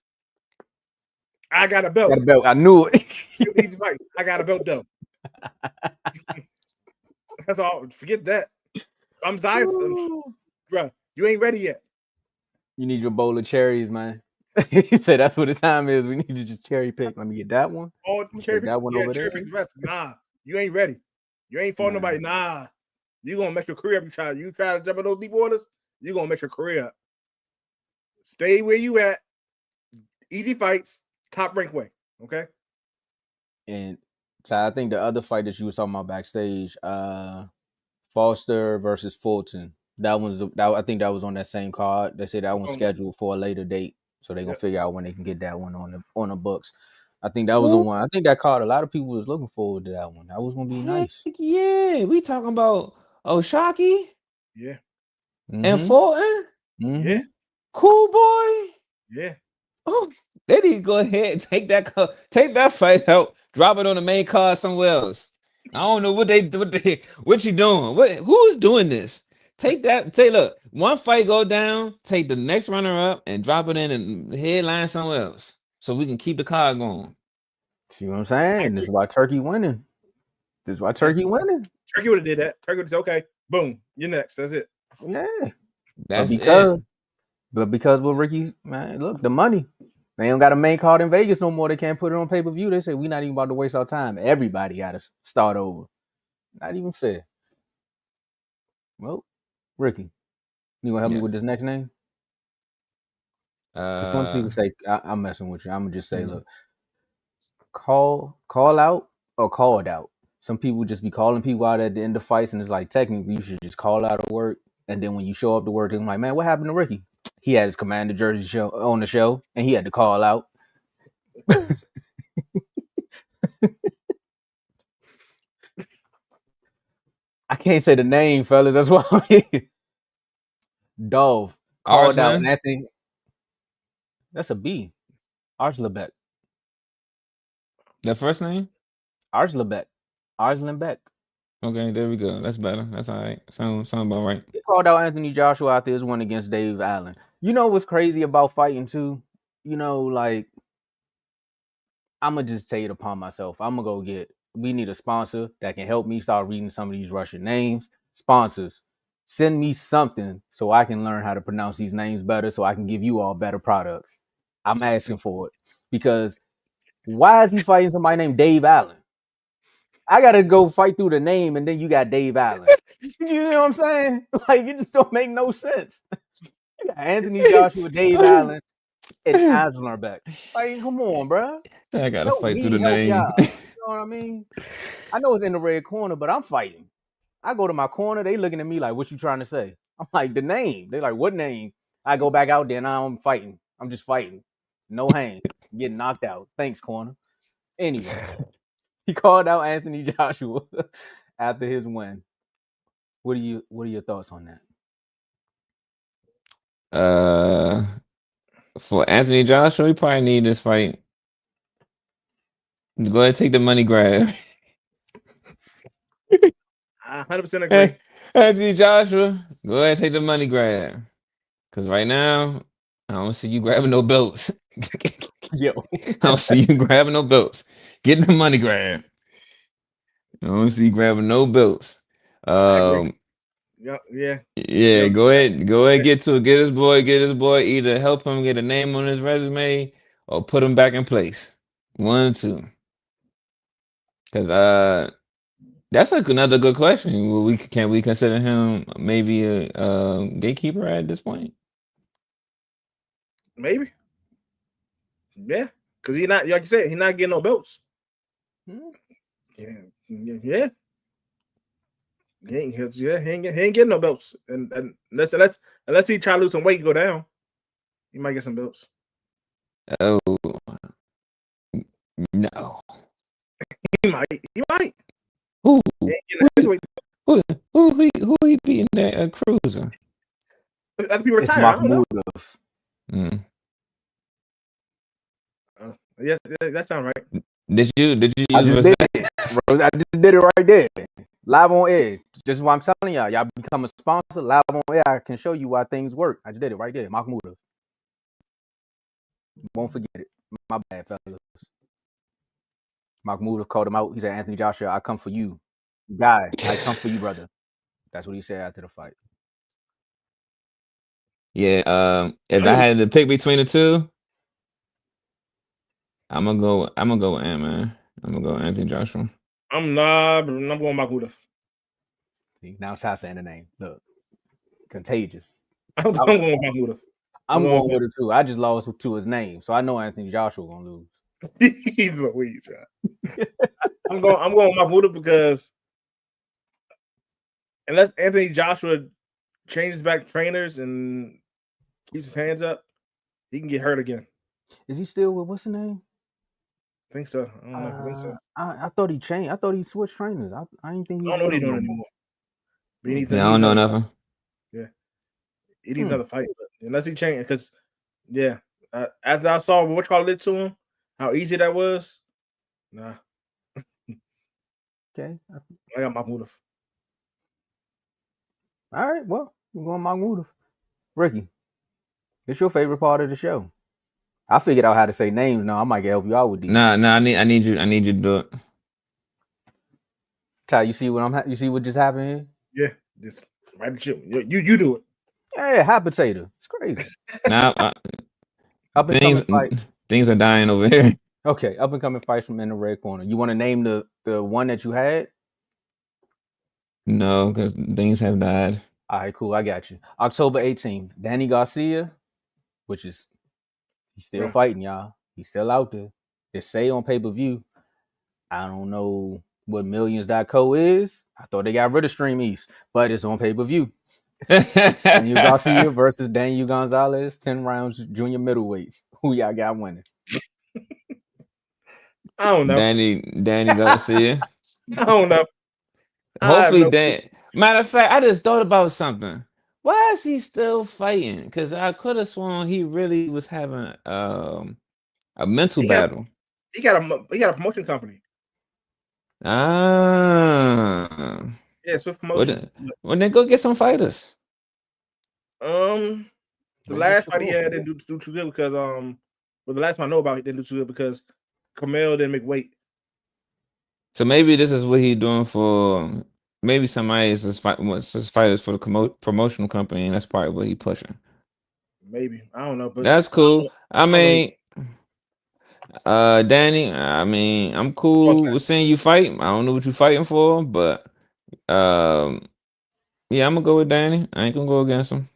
I got a belt. Got a belt. I knew it. Easy fights. I got a belt though. That's all. Forget that. I'm Zayas, bro. You ain't ready yet. You need your bowl of cherries, man. He said that's what the time is. We need to just cherry pick. Let me get that one. Oh, cherry pick. That one over there. Pick the rest. Nah, you ain't ready. You ain't fought nobody. Nah, you gonna make your career up. You try to jump in those deep waters. You gonna make your career up. Stay where you at. Easy fights. Top Rank way. Okay. And so I think the other fight that you was talking about backstage, Foster versus Fulton. I think that was on that same card. They said that one's scheduled for a later date, so they're gonna figure out when they can get that one on the books. I think that was the one. I think that card, a lot of people was looking forward to that one. That was gonna be nice. Yeah, we talking about Oshaki. Yeah. And Fulton. Yeah. Cool boy. Yeah. Oh, they need to go ahead and take that fight out, drop it on the main card somewhere else. I don't know what you doing. Who's doing this? Look, one fight go down, take the next runner up and drop it in and headline somewhere else so we can keep the card going. See what I'm saying? This is why Turkey winning. Turkey would have did that. Turkey would have said, okay, boom, you're next. That's it. Yeah. That's But because with Ricky, man, look, the money. They don't got a main card in Vegas no more. They can't put it on pay-per-view. They say we're not even about to waste our time. Everybody got to start over. Not even fair. Well, Ricky, you gonna help me with this next name? Because some people say I'm messing with you. I'm gonna just say, Mhm. look, call out or called out. Some people just be calling people out at the end of fights, and it's like technically you should just call out of work. And then when you show up to work, they're like, man, what happened to Ricky? He had his Commander jersey show on the show, and he had to call out. I can't say the name, fellas. That's why I'm here. Dove called out Arslan? Anthony. That's a B. Arslan Beck. The first name? Arslan Beck. Arslan Beck. Okay, there we go. That's better. That's all right. Sound about right. He called out Anthony Joshua after his win against Dave Allen. You know what's crazy about fighting too? You know, like I'm gonna just take it upon myself. I'm gonna go get. We need a sponsor that can help me start reading some of these Russian names. Sponsors, send me something so I can learn how to pronounce these names better, so I can give you all better products. I'm asking for it because why is he fighting somebody named Dave Allen? I gotta go fight through the name, and then you got Dave Allen. You know what I'm saying? Like it just don't make no sense. You got Anthony Joshua, Dave Allen, and Aslan back. Like, come on, bro. I gotta Help fight through the me, help y'all. name. You know what I mean? I know it's in the red corner, but I'm fighting. I go to my corner, they looking at me like, what you trying to say? I'm like, the name. They like, what name? I go back out there and I'm fighting. I'm just fighting. No hands. Getting knocked out. Thanks, corner. Anyway, he called out Anthony Joshua after his win. What are your thoughts on that? For Anthony Joshua, he probably need this fight. Go ahead and take the money grab. I 100% agree. Anthony Joshua, go ahead and take the money grab. Because right now, I don't see you grabbing no belts. Yo. I don't see you grabbing no belts. Get the money grab. I don't see you grabbing no belts. I agree. Yeah. Yeah, go ahead, get his boy, either help him get a name on his resume or put him back in place. 1 or 2. Because that's like another good question. Can we consider him maybe a gatekeeper at this point? Maybe. Yeah. Because he not, like you said, he's not getting no belts. Yeah. He ain't getting no belts. And unless he try to lose some weight and go down, he might get some belts. Oh no. He might. Who Who he beating that cruiser? Other people It's retired. Makhmudov. Yeah, that sounds right. Did you I use just did it, bro. I just did it right there. Live on air. Just what I'm telling y'all. Y'all become a sponsor. Live on air. I can show you why things work. I just did it right there. Makhmudov. Won't forget it. My bad, fellas. Makhmudov called him out. He said, Anthony Joshua, I come for you. Guy, I come for you, brother. That's what he said after the fight. Yeah, if I had to pick between the two, I'm gonna go with Ant-Man. I'm gonna go with Anthony Joshua. I'm going Makhmudov. Now Ty saying the name. Look. Contagious. I'm going with Makhmudov. I'm going with it too. I just lost to his name, so I know Anthony Joshua gonna lose. He's Louise, right? I'm going with Makhmudov because unless Anthony Joshua changes back trainers and keeps his hands up, he can get hurt again. Is he still with what's the name? I think so. I don't know. I think so. I thought he changed. I thought he switched trainers. I didn't think he was I don't know what he's doing anymore. I don't know nothing. Yeah, he needs another fight, but unless he changed, because after I saw what y'all did to him, how easy that was. Nah. Okay. I got Makhmudov. All right. Well, we're going Makhmudov. Ricky, it's your favorite part of the show. I figured out how to say names now. I might help you out with these. Nah. I need you to do it. Ty, you see what you see what just happened here? Yeah, just right at you. You do it. Yeah, hot potato. It's crazy. Now up and coming fight. Things are dying over here. Okay, up and coming fights from in the red corner. You want to name the one that you had? No, because things have died. All right, cool. I got you. October 18th, Danny Garcia, which is He's still Bruh. fighting, y'all. He's still out there. They say on pay-per-view. I don't know what Millions.co is. I thought they got rid of Stream East, but it's on pay-per-view. Daniel Garcia versus Daniel Gonzalez, 10 rounds junior middleweights. Who y'all got winning? I don't know. Danny Garcia. I don't know. Hopefully, matter of fact, I just thought about something. Why is he still fighting? Because I could have sworn he really was having a mental battle. He got a promotion company. Ah. Yeah, Swift Promotion. Well, then go get some fighters. The last fight he had didn't do too good because the last one I know about he didn't do too good because Camille didn't make weight. So maybe this is what he's doing for. Maybe somebody is his fighters for the promotional company, and that's probably what he's pushing. Maybe, I don't know, but that's cool. I mean, Danny. I mean, I'm cool with seeing you fight. I don't know what you're fighting for, but yeah, I'm gonna go with Danny. I ain't gonna go against him.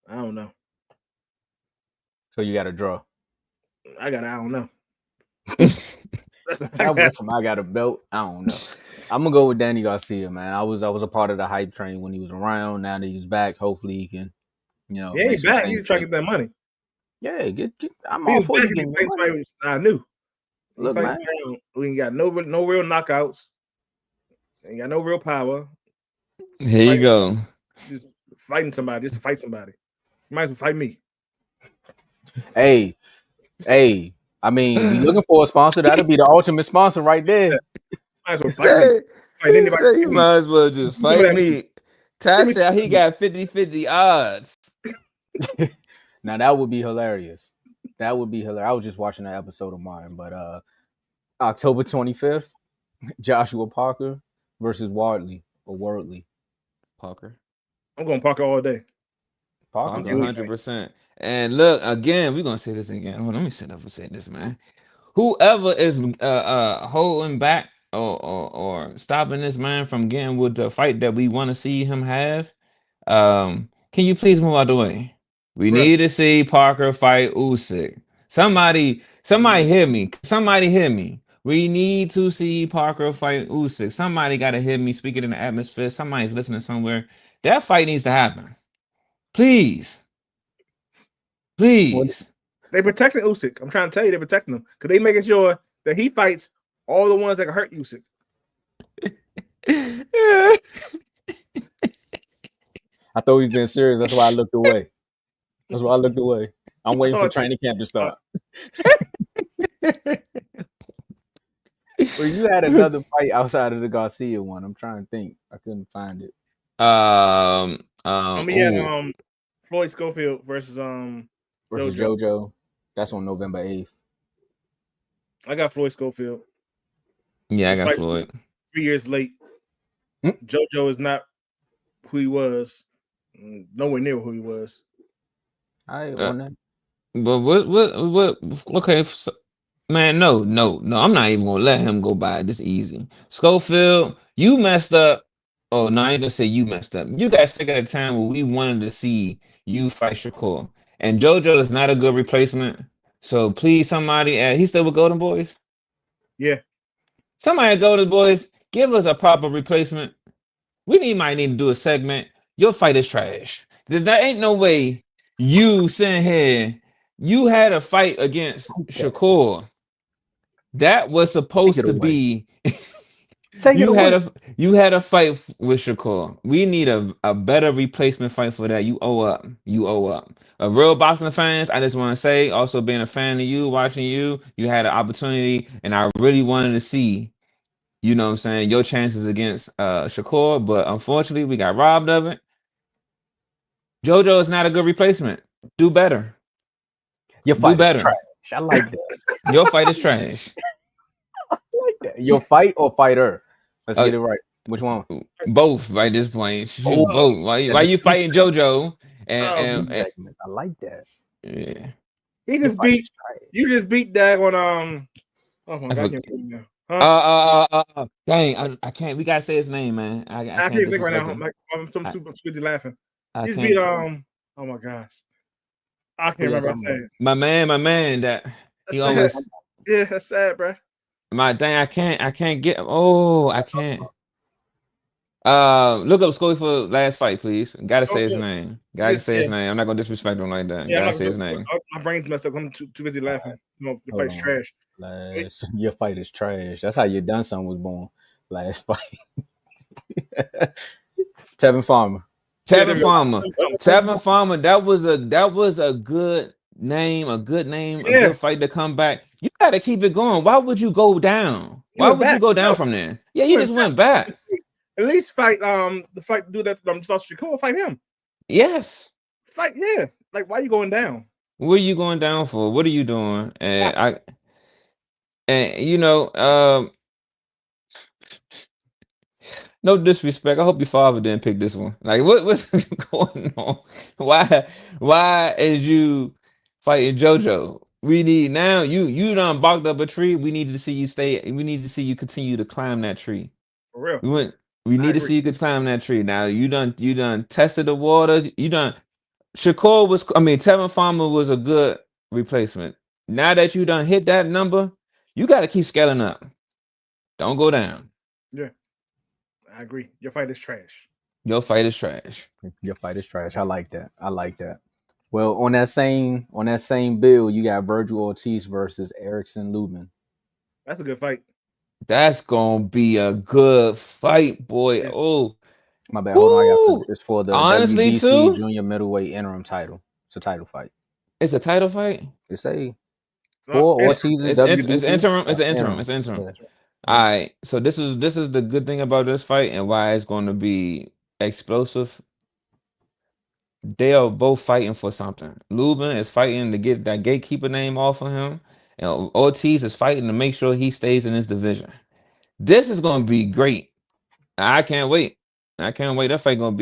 I don't know. So you got to draw. I don't know. I got a belt. I don't know. I'm gonna go with Danny Garcia, man. I was a part of the hype train when he was around. Now that he's back, hopefully he can, He ain't back. He's trying to get that money. Yeah, I'm all for you getting money. I knew. Look, man, we ain't got no real knockouts. Ain't got no real power. Here you go. Just fighting somebody, just to fight somebody. You might as well fight me. Hey. I mean, we looking for a sponsor. That'll be the ultimate sponsor right there. Might as well fight me. You might as well just fight me. Ty said he got 50-50 odds. Now that would be hilarious. I was just watching that episode of mine, but October 25th, Joshua Parker versus Wardley. Parker. I'm going Parker all day. Parker 100%. And look, again, we're gonna say this again. Hold on, let me set up for saying this, man. Whoever is holding back or stopping this man from getting with the fight that we want to see him have, can you please move out the way? We need to see Parker fight Usyk. Somebody hear me. Somebody hear me. We need to see Parker fight Usyk. Somebody got to hear me speaking in the atmosphere. Somebody's listening somewhere. That fight needs to happen. Please. They're protecting Usyk. I'm trying to tell you, they're protecting him because they making sure that he fights all the ones that can hurt Usyk. I thought he was being serious. That's why I looked away. I'm waiting for training camp to start. Well, you had another fight outside of the Garcia one. I'm trying to think. I couldn't find it. We had Floyd Schofield versus JoJo. That's on November 8th. I got Floyd Schofield. Yeah, I got Floyd. 3 years late. JoJo is not who he was. Nowhere near who he was. I on that. But what? Okay, man, no. I'm not even gonna let him go by this easy. Schofield, you messed up. Oh, no, I ain't gonna say you messed up. You got sick at a time where we wanted to see you fight Shakur. And JoJo is not a good replacement. So please, somebody, he's still with Golden Boys? Yeah. Somebody at Golden Boys, give us a proper replacement. We might need to do a segment. Your fight is trash. There ain't no way you sitting here. You had a fight against Shakur. That was supposed to be. You had a fight with Shakur. We need a better replacement fight for that. You owe up. A real boxing fans, I just want to say, also being a fan of you, watching you had an opportunity, and I really wanted to see, you know what I'm saying, your chances against Shakur, but unfortunately, we got robbed of it. JoJo is not a good replacement. Do better. Your fight is trash. I like that. Your fight is trash. I like that. Your fight or fighter? Let's get it right. Which one? Both by this point. Both. Why you fighting JoJo? And I like that. Yeah. You just beat that on Oh my god! Dang, I can't. We gotta say his name, man. I can't think right now. I'm super busy laughing. You just beat Oh my gosh. I can't remember. I said my man, that he that's sad. always Yeah, that's sad, bro. my dang. I can't get. Oh, I can't. Look up Scully for last fight, please. Gotta say his Okay. name. Gotta say his name. I'm not gonna disrespect him like that. Yeah, I'm Gotta not say his gonna. name. My brain's messed up. I'm too busy laughing. No, the Hold fight's on. trash. Your fight is trash. That's how your done son was born. Last fight. Tevin Farmer. Yeah, there Tevin we go. Farmer. Tevin Farmer. That was a good name. A good name. A Yeah, good fight to come back. You gotta keep it going. Why would you go down? he Why went would you back. go down No, from there? Yeah, he you went just went back. At least fight the fight dude that South Chicago. Fight him. Yes. Fight Like why you going down? What are you going down for? What are you doing? And no disrespect. I hope your father didn't pick this one. Like, what's going on? Why is you fighting JoJo? We need now. You done barked up a tree. We need to see you stay. We need to see you continue to climb that tree. For real. We went. We I need to agree. see you could climb that tree. Now you done tested the waters. You done. Shakur was. I mean, Tevin Farmer was a good replacement. Now that you done hit that number, you got to keep scaling up. Don't go down. Yeah, I agree. Your fight is trash. Your fight is trash. Your fight is trash. I like that. Well, on that same bill, you got Virgil Ortiz versus Erickson Lubin. That's a good fight. That's gonna be a good fight, boy. Yeah. Oh, My bad. Hold on, I got it's for the honestly, WBC too, junior middleweight interim title. It's a title fight. it's a title fight. It's a No, for Ortiz's It's WBC. interim. It's an interim. It's interim. Yeah. All right. So this is the good thing about this fight and why it's going to be explosive. They are both fighting for something. Lubin is fighting to get that gatekeeper name off of him, and Ortiz is fighting to make sure he stays in his division. This is going to be great. I can't wait. I can't wait. That fight gonna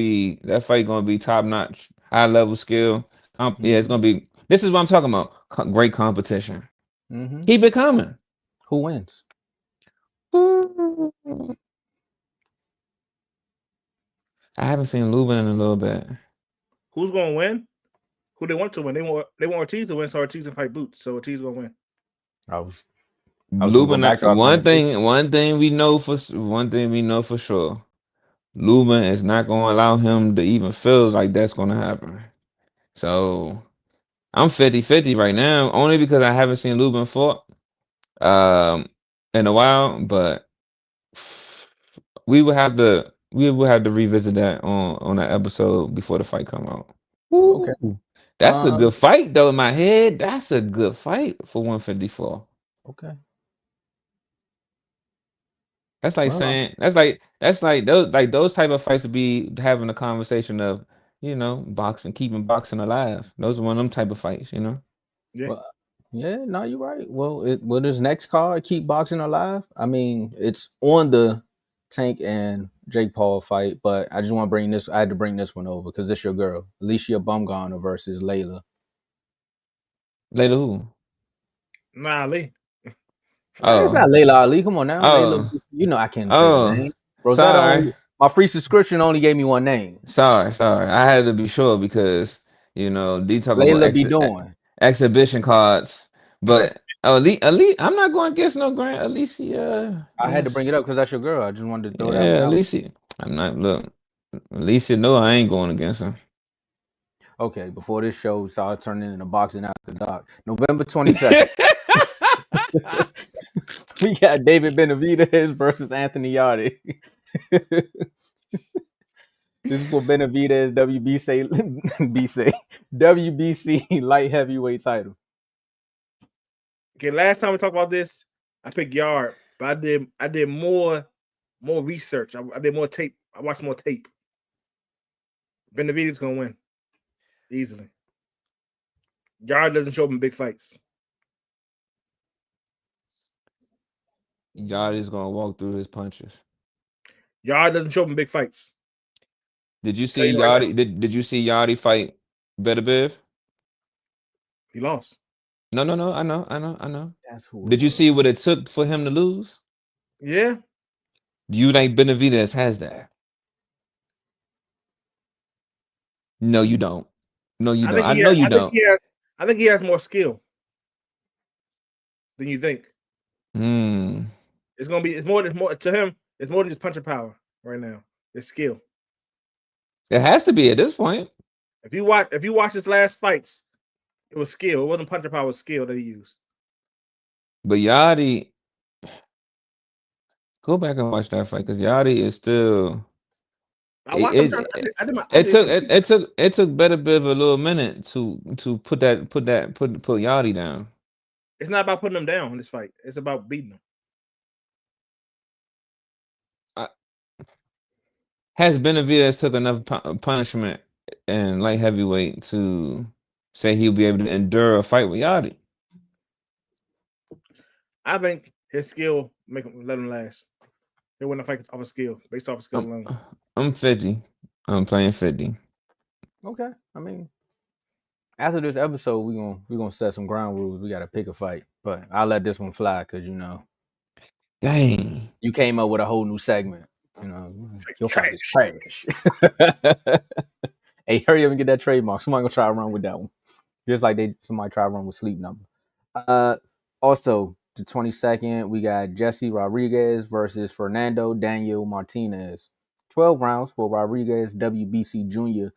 be top notch, high level skill. Yeah, it's gonna be. This is what I'm talking about. Great competition. Mm-hmm. Keep it coming. Who wins? I haven't seen Lubin in a little bit. Who's gonna win? Who they want to win? They want Ortiz to win, so Ortiz can fight Boots. So Ortiz gonna win. I was Lubin. back to our One thing we know for sure. Lubin is not gonna allow him to even feel like that's gonna happen. So I'm 50-50 right now, only because I haven't seen Lubin fought in a while, but we will have to revisit that on that episode before the fight come out. Okay. That's a good fight though in my head. That's a good fight for 154. Okay. That's like saying that's like those type of fights to be having a conversation of, boxing, keeping boxing alive. Those are one of them type of fights, Yeah. Well, yeah, no, you're right. Well, this next card, keep boxing alive. I mean, it's on the Tank and Jake Paul fight, but I just want to bring this. I had to bring this one over because it's your girl, Alicia Bumgarner versus Layla. Layla who? Nah, Ali. It's not Layla Ali. Come on now, Layla. I can't say her name. Sorry. My free subscription only gave me one name. Sorry. I had to be sure because they talk Layla about be doing exhibition cards, but Ali, I'm not going against no Grant Alicia. I had to bring it up because that's your girl. I just wanted to throw that. Yeah, Alicia. I'm not. Look, Alicia. No, I ain't going against her. Okay, before this show started turning into boxing after dark, November 22nd. We got David Benavidez versus Anthony Yarde. This is for Benavidez WBC light heavyweight title. Okay, last time we talked about this, I picked Yard, but I did more research. I did more tape. I watched more tape. Benavidez gonna win easily. Yard doesn't show up in big fights. Yard is gonna walk through his punches. Yard doesn't show up in big fights. Did you see Yarde? Did you see Yarde fight Beterbiev? He lost. No. I know. That's who. Did you see what it took for him to lose? Yeah. Do you think Benavidez has that? No, you don't. No, you don't. I know you don't. I think he has more skill than you think. It's gonna be it's more to him. It's more than just punching power right now. It's skill. It has to be at this point. If you watch his last fights, it was skill. It wasn't punching power. It was skill that he used. But Yachty, go back and watch that fight because Yachty is still. It took Better Biv a little minute to put Yachty down. It's not about putting him down in this fight. It's about beating him. Has Benavidez took enough punishment in light heavyweight to say he'll be able to endure a fight with Yachty? I think his skill let him last. He'll win a fight off of skill, based off of skill alone. I'm 50. I'm playing 50. Okay. I mean, after this episode, we're gonna set some ground rules. We gotta pick a fight. But I'll let this one fly because dang, you came up with a whole new segment. Your fight is trash. Hey, hurry up and get that trademark. Somebody gonna try to run with that one. Just like somebody try to run with Sleep Number. Also, the 22nd, we got Jesse Rodriguez versus Fernando Daniel Martinez. 12 rounds for Rodriguez, WBC Junior.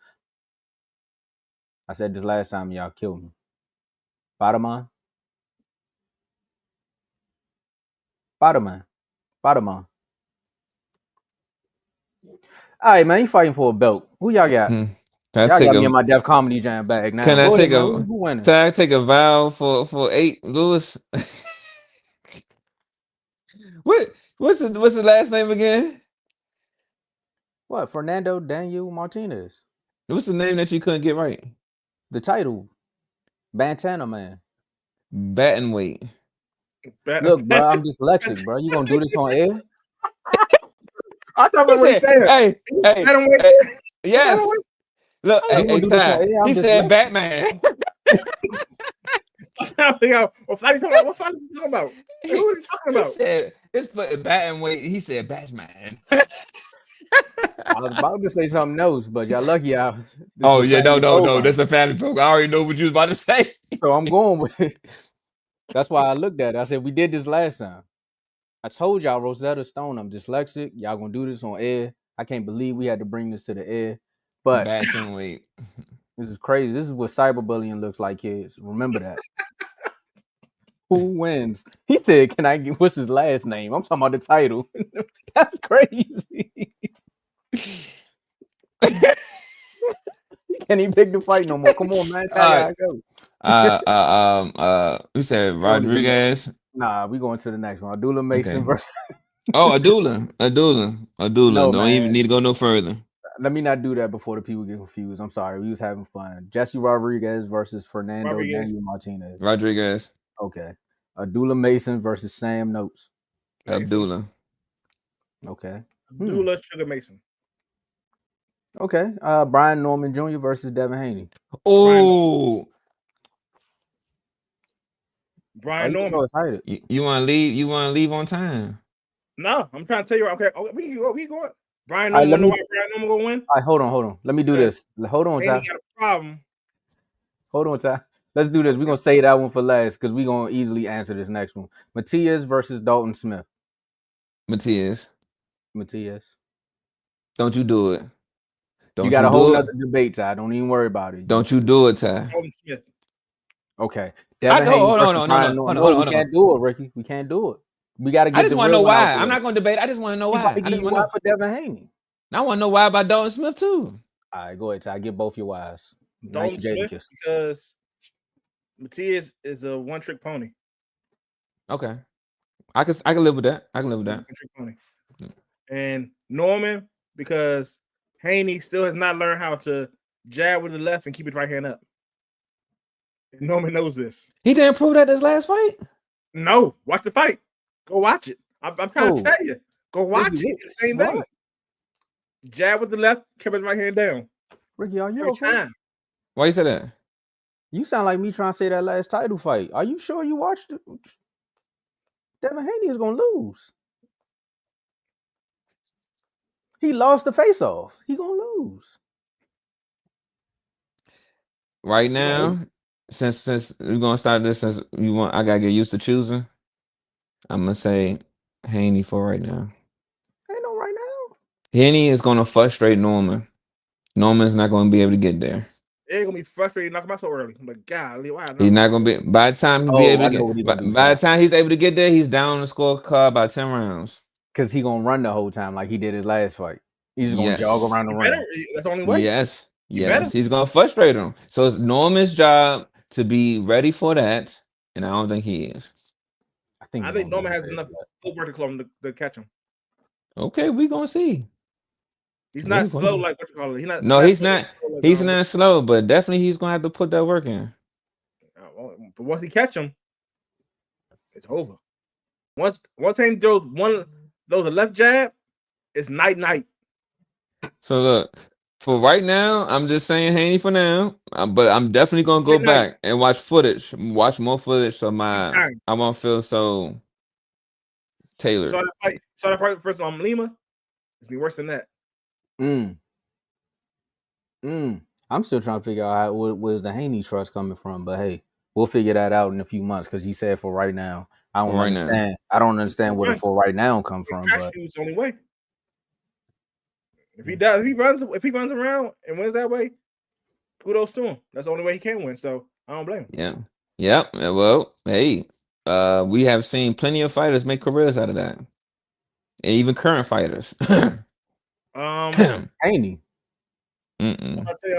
I said this last time, y'all killed me. Bottom man. All right, man, you fighting for a belt. Who y'all got? Y'all got me in my Def Comedy Jam bag now. Can I take a vow for 8, Lewis? What's the last name again? What? Fernando Daniel Martinez. What's the name that you couldn't get right? The title. Bantana Man. Bantamweight. Look, bro, I'm dyslexic, bro. You gonna do this on air? I thought what he said. Hey, yes. Look, he said Batman. What fight are you talking about? Who are you talking about? He said it's putting Batman. He said Batman. I was about to say something else, but y'all lucky. No. That's a family program. I already know what you was about to say. So I'm going with it. That's why I looked at it. I said, we did this last time. I told y'all, Rosetta Stone, I'm dyslexic. Y'all gonna do this on air. I can't believe we had to bring this to the air. But Batman. This is crazy. This is what cyberbullying looks like, kids. Remember that. Who wins? He said, can I get, what's his last name? I'm talking about the title. That's crazy. Can't even pick the fight no more. Come on, man. Tell go. We said Rodriguez. Nah, we going to the next one. Abdullah Mason versus. Abdullah. No, don't even need to go no further. Let me not do that before the people get confused. I'm sorry. We was having fun. Jesse Rodriguez versus Fernando Daniel Martinez. Rodriguez. Okay. Abdullah Mason versus Sam Notes. Abdullah. Okay. Abdullah Sugar Mason. Okay. Brian Norman Jr. versus Devin Haney. Oh. Brian Norman. So excited. You want to leave? You want to leave on time? No, I'm trying to tell you. Okay, we can go. Brian Norman. Brian Norman gonna win. All right, hold on. Let me do this. Hold on, Ty. Got a problem. Hold on, Ty. Let's do this. We're gonna save that one for last because we're gonna easily answer this next one. Matias versus Dalton Smith. Matias. Don't you do it. You got a whole other debate, Ty. Don't even worry about it. Don't you do it, Ty. Dalton Smith. Okay. No. We can't do it, Ricky. We can't do it. We got to get. I just want to know why. I'm not going to debate. I just want to know why. I just want to know for Devin Haney. I want to know why about Dalton Smith too. All right, go ahead, Ty. Get both your whys. Dalton Smith because Matias is a one-trick pony. Okay, I can live with that. One-trick pony. And Norman because Haney still has not learned how to jab with the left and keep his right hand up. And Norman knows this. He didn't prove that this last fight. No, watch the fight. Go watch it. I'm trying to tell you. Go watch it. It's the same thing. Jab with the left, kept his right hand down. Ricky, are you okay? Why you say that? You sound like me trying to say that last title fight. Are you sure you watched it? Devin Haney is gonna lose. He lost the face-off. He gonna lose. Right now, since we're gonna start this, since I gotta get used to choosing. I'm gonna say Haney for right now. Ain't no right now. Haney is gonna frustrate Norman. Norman's not gonna be able to get there. They're gonna be frustrated knock him out so early. I'm like, golly, why? He's not gonna be by the time he be Oh, able I to know what he get by, gonna do, by the Ty. time he's able to get there, he's down the scorecard by 10 rounds. Because he gonna run the whole time like he did his last fight. He's just gonna jog Yes. around the Better. ring. That's the only way. Yes. You better. Yes. He's gonna frustrate him. So it's Norman's job to be ready for that, and I don't think he is. I think Norman has enough footwork to club him to catch him. Okay, we gonna see. He's not slow like what you call it. He's not. No, he's not. Like, He's not slow, but definitely he's gonna have to put that work in. But once he catch him, it's over. Once Haney throws a left jab, it's night. So look, for right now, I'm just saying Haney for now. But I'm definitely gonna go back and watch watch more footage, so I won't feel so tailored. So that fight first on Lima, it's be worse than that. I'm still trying to figure out where's the Haney trust coming from, but hey, we'll figure that out in a few months because he said for right now. I don't understand. I don't understand where the for right now come from. But it's the only way. If he runs around and wins that way, kudos to him. That's the only way he can win. So I don't blame him. Yeah. Well, hey, we have seen plenty of fighters make careers out of that, and even current fighters. Haney. I'd say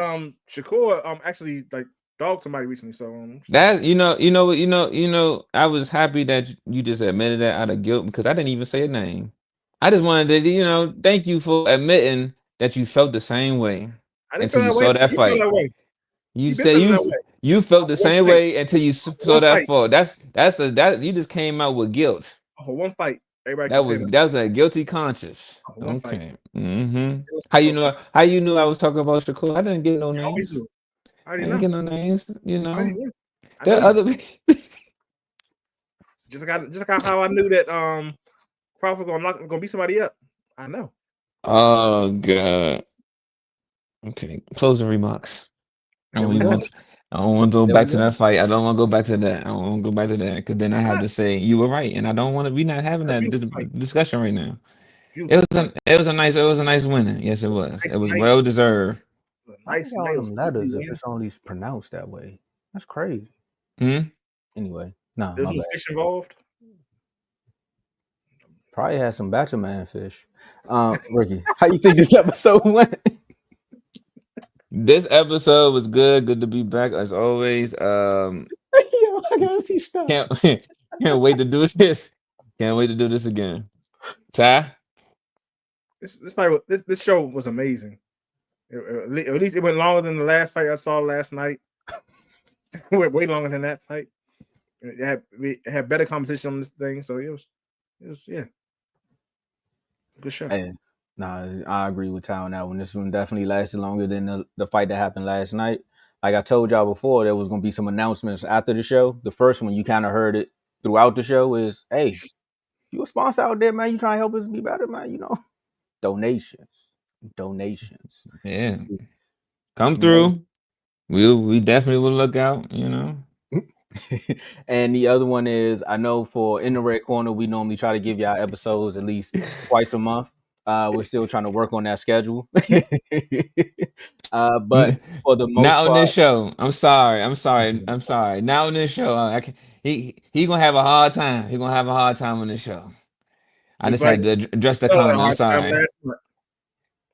Shakur actually like dogged somebody recently. So that you know, I was happy that you just admitted that out of guilt because I didn't even say a name. I just wanted to, thank you for admitting that you felt the same way until you saw that fight. You said you felt the same way until you saw that fight. That you just came out with guilt. For one fight, everybody. That was a guilty conscience. Okay. How you knew I was talking about Shakur? I didn't get no names. I didn't get no names. There are other just like how I knew that Crawford gonna beat somebody up. I know. Oh God. Okay. Closing remarks. I don't want to go back to that fight. I don't want to go back to that. I don't want to go back to that because then I have to say you were right, and I don't want to. We're not having that discussion right now. It was a nice winning. Yes, it was. It was well deserved. Nice letters if it's only pronounced that way. That's crazy. Anyway, no, there's no fish involved. Probably had some Batman fish. Ricky, how you think this episode went? This episode was good. Good to be back as always. I gotta be stopped. Can't wait to do this. Can't wait to do this again. Ty? This show was amazing. At least it went longer than the last fight I saw last night. It went way longer than that fight. It had better competition on this thing, so it was good show. Hey, I agree with Ty on that one. This one definitely lasted longer than the fight that happened last night. Like I told y'all before, there was going to be some announcements after the show. The first one, you kind of heard it throughout the show, is, hey, you a sponsor out there, man. You trying to help us be better, man. Donations. Yeah. Come through. We definitely will look out, And the other one is, I know for In the Red Corner, we normally try to give y'all episodes at least twice a month. We're still trying to work on that schedule. But for the most not on this show. I'm sorry. Not on this show. He gonna have a hard time. He's gonna have a hard time on this show. I just had to address the comment. I'm sorry.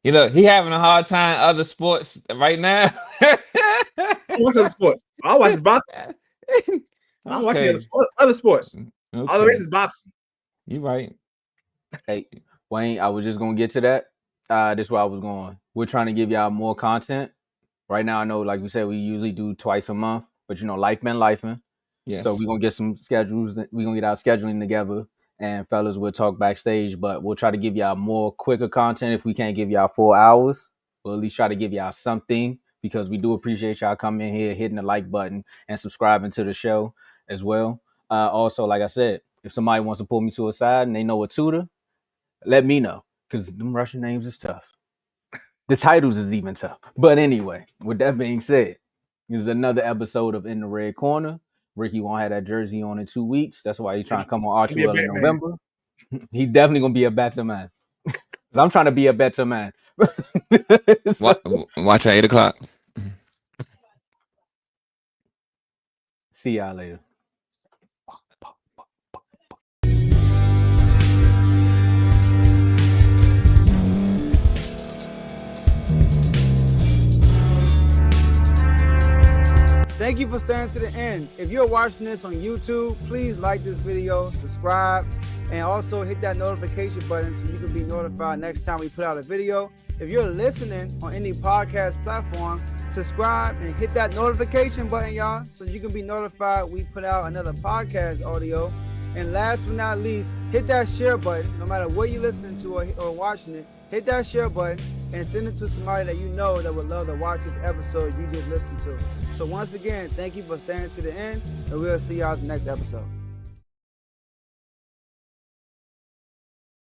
He having a hard time other sports right now. What other sports? I watch boxing. I'm watching other sports. Okay. All the races boxing. You right. Hey, Wayne, I was just gonna get to that. This is where I was going. We're trying to give y'all more content. Right now, I know, like we said, we usually do twice a month, but life been lifing. Yes. So we're gonna get some schedules. We're gonna get our scheduling together, and fellas, we'll talk backstage. But we'll try to give y'all more quicker content. If we can't give y'all 4 hours, we'll at least try to give y'all something, because we do appreciate y'all coming in here, hitting the like button, and subscribing to the show as well. Also, like I said, if somebody wants to pull me to a side and they know a tutor, let me know, because them Russian names is tough. The titles is even tough. But anyway, with that being said, This is another episode of In the Red Corner. Ricky won't have that jersey on in 2 weeks. That's why he's trying to come on Be a R2L in Batman. November. He definitely gonna be a better man. Cause I'm trying to be a better man. Watch at 8 o'clock. See y'all later. Thank you for staying to the end. If you're watching this on YouTube, please like this video, subscribe, and also hit that notification button so you can be notified next time we put out a video. If you're listening on any podcast platform, subscribe and hit that notification button, y'all, so you can be notified we put out another podcast audio. And last but not least, hit that share button. No matter what you're listening to or watching it, hit that share button and send it to somebody that you know that would love to watch this episode you just listened to. So once again, thank you for staying to the end, and we'll see y'all in the next episode.